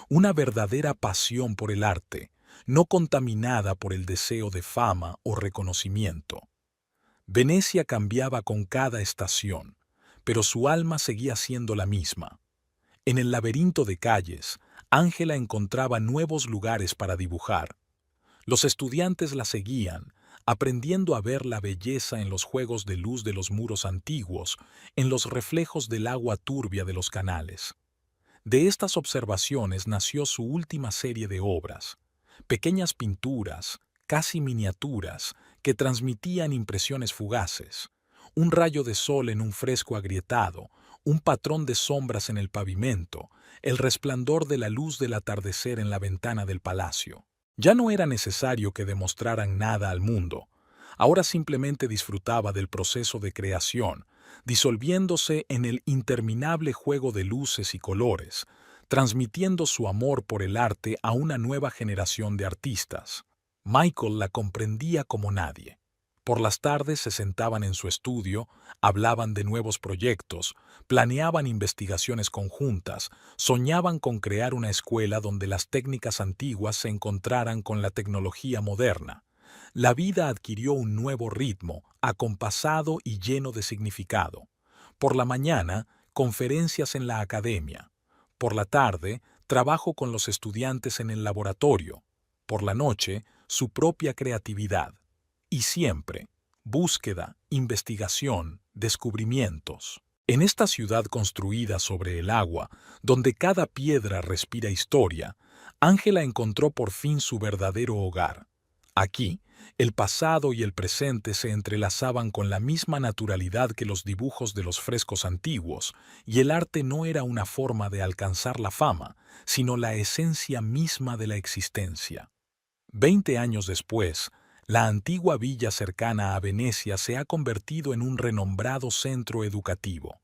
Speaker 1: Una verdadera pasión por el arte, no contaminada por el deseo de fama o reconocimiento. Venecia cambiaba con cada estación, pero su alma seguía siendo la misma. En el laberinto de calles, Ángela encontraba nuevos lugares para dibujar. Los estudiantes la seguían, aprendiendo a ver la belleza en los juegos de luz de los muros antiguos, en los reflejos del agua turbia de los canales. De estas observaciones nació su última serie de obras, pequeñas pinturas, casi miniaturas, que transmitían impresiones fugaces. Un rayo de sol en un fresco agrietado, un patrón de sombras en el pavimento, el resplandor de la luz del atardecer en la ventana del palacio. Ya no era necesario que demostraran nada al mundo. Ahora simplemente disfrutaba del proceso de creación, disolviéndose en el interminable juego de luces y colores, transmitiendo su amor por el arte a una nueva generación de artistas. Michael la comprendía como nadie. Por las tardes se sentaban en su estudio, hablaban de nuevos proyectos, planeaban investigaciones conjuntas, soñaban con crear una escuela donde las técnicas antiguas se encontraran con la tecnología moderna. La vida adquirió un nuevo ritmo, acompasado y lleno de significado. Por la mañana, conferencias en la academia. Por la tarde, trabajo con los estudiantes en el laboratorio. Por la noche, su propia creatividad. Y siempre, búsqueda, investigación, descubrimientos. En esta ciudad construida sobre el agua, donde cada piedra respira historia, Ángela encontró por fin su verdadero hogar. Aquí, el pasado y el presente se entrelazaban con la misma naturalidad que los dibujos de los frescos antiguos, y el arte no era una forma de alcanzar la fama, sino la esencia misma de la existencia. 20 años después, la antigua villa cercana a Venecia se ha convertido en un renombrado centro educativo.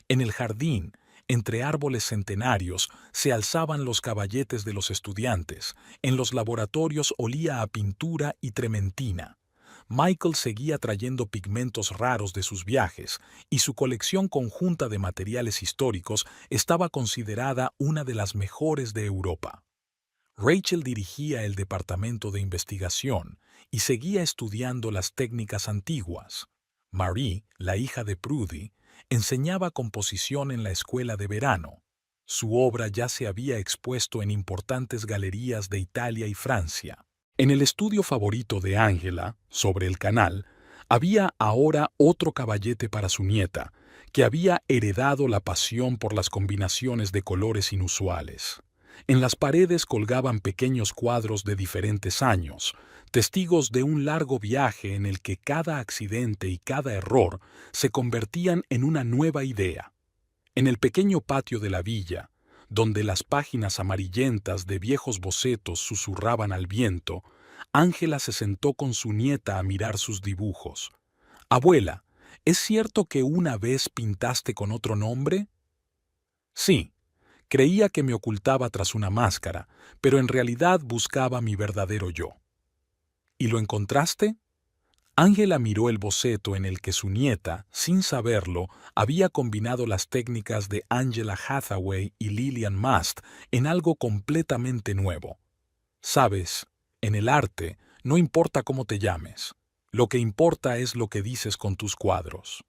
Speaker 1: En el jardín, entre árboles centenarios, se alzaban los caballetes de los estudiantes. En los laboratorios olía a pintura y trementina. Michael seguía trayendo pigmentos raros de sus viajes, y su colección conjunta de materiales históricos estaba considerada una de las mejores de Europa. Rachel dirigía el departamento de investigación y seguía estudiando las técnicas antiguas. Marie, la hija de Prudy, enseñaba composición en la escuela de verano. Su obra ya se había expuesto en importantes galerías de Italia y Francia. En el estudio favorito de Angela, sobre el canal, había ahora otro caballete para su nieta, que había heredado la pasión por las combinaciones de colores inusuales. En las paredes colgaban pequeños cuadros de diferentes años, testigos de un largo viaje en el que cada accidente y cada error se convertían en una nueva idea. En el pequeño patio de la villa, donde las páginas amarillentas de viejos bocetos susurraban al viento, Ángela se sentó con su nieta a mirar sus dibujos. «Abuela, ¿es cierto que una vez pintaste con otro nombre?» «Sí, creía que me ocultaba tras una máscara, pero en realidad buscaba mi verdadero yo». «¿Y lo encontraste?» Ángela miró el boceto en el que su nieta, sin saberlo, había combinado las técnicas de Angela Hathaway y Lillian Mast en algo completamente nuevo. Sabes, en el arte no importa cómo te llames, lo que importa es lo que dices con tus cuadros.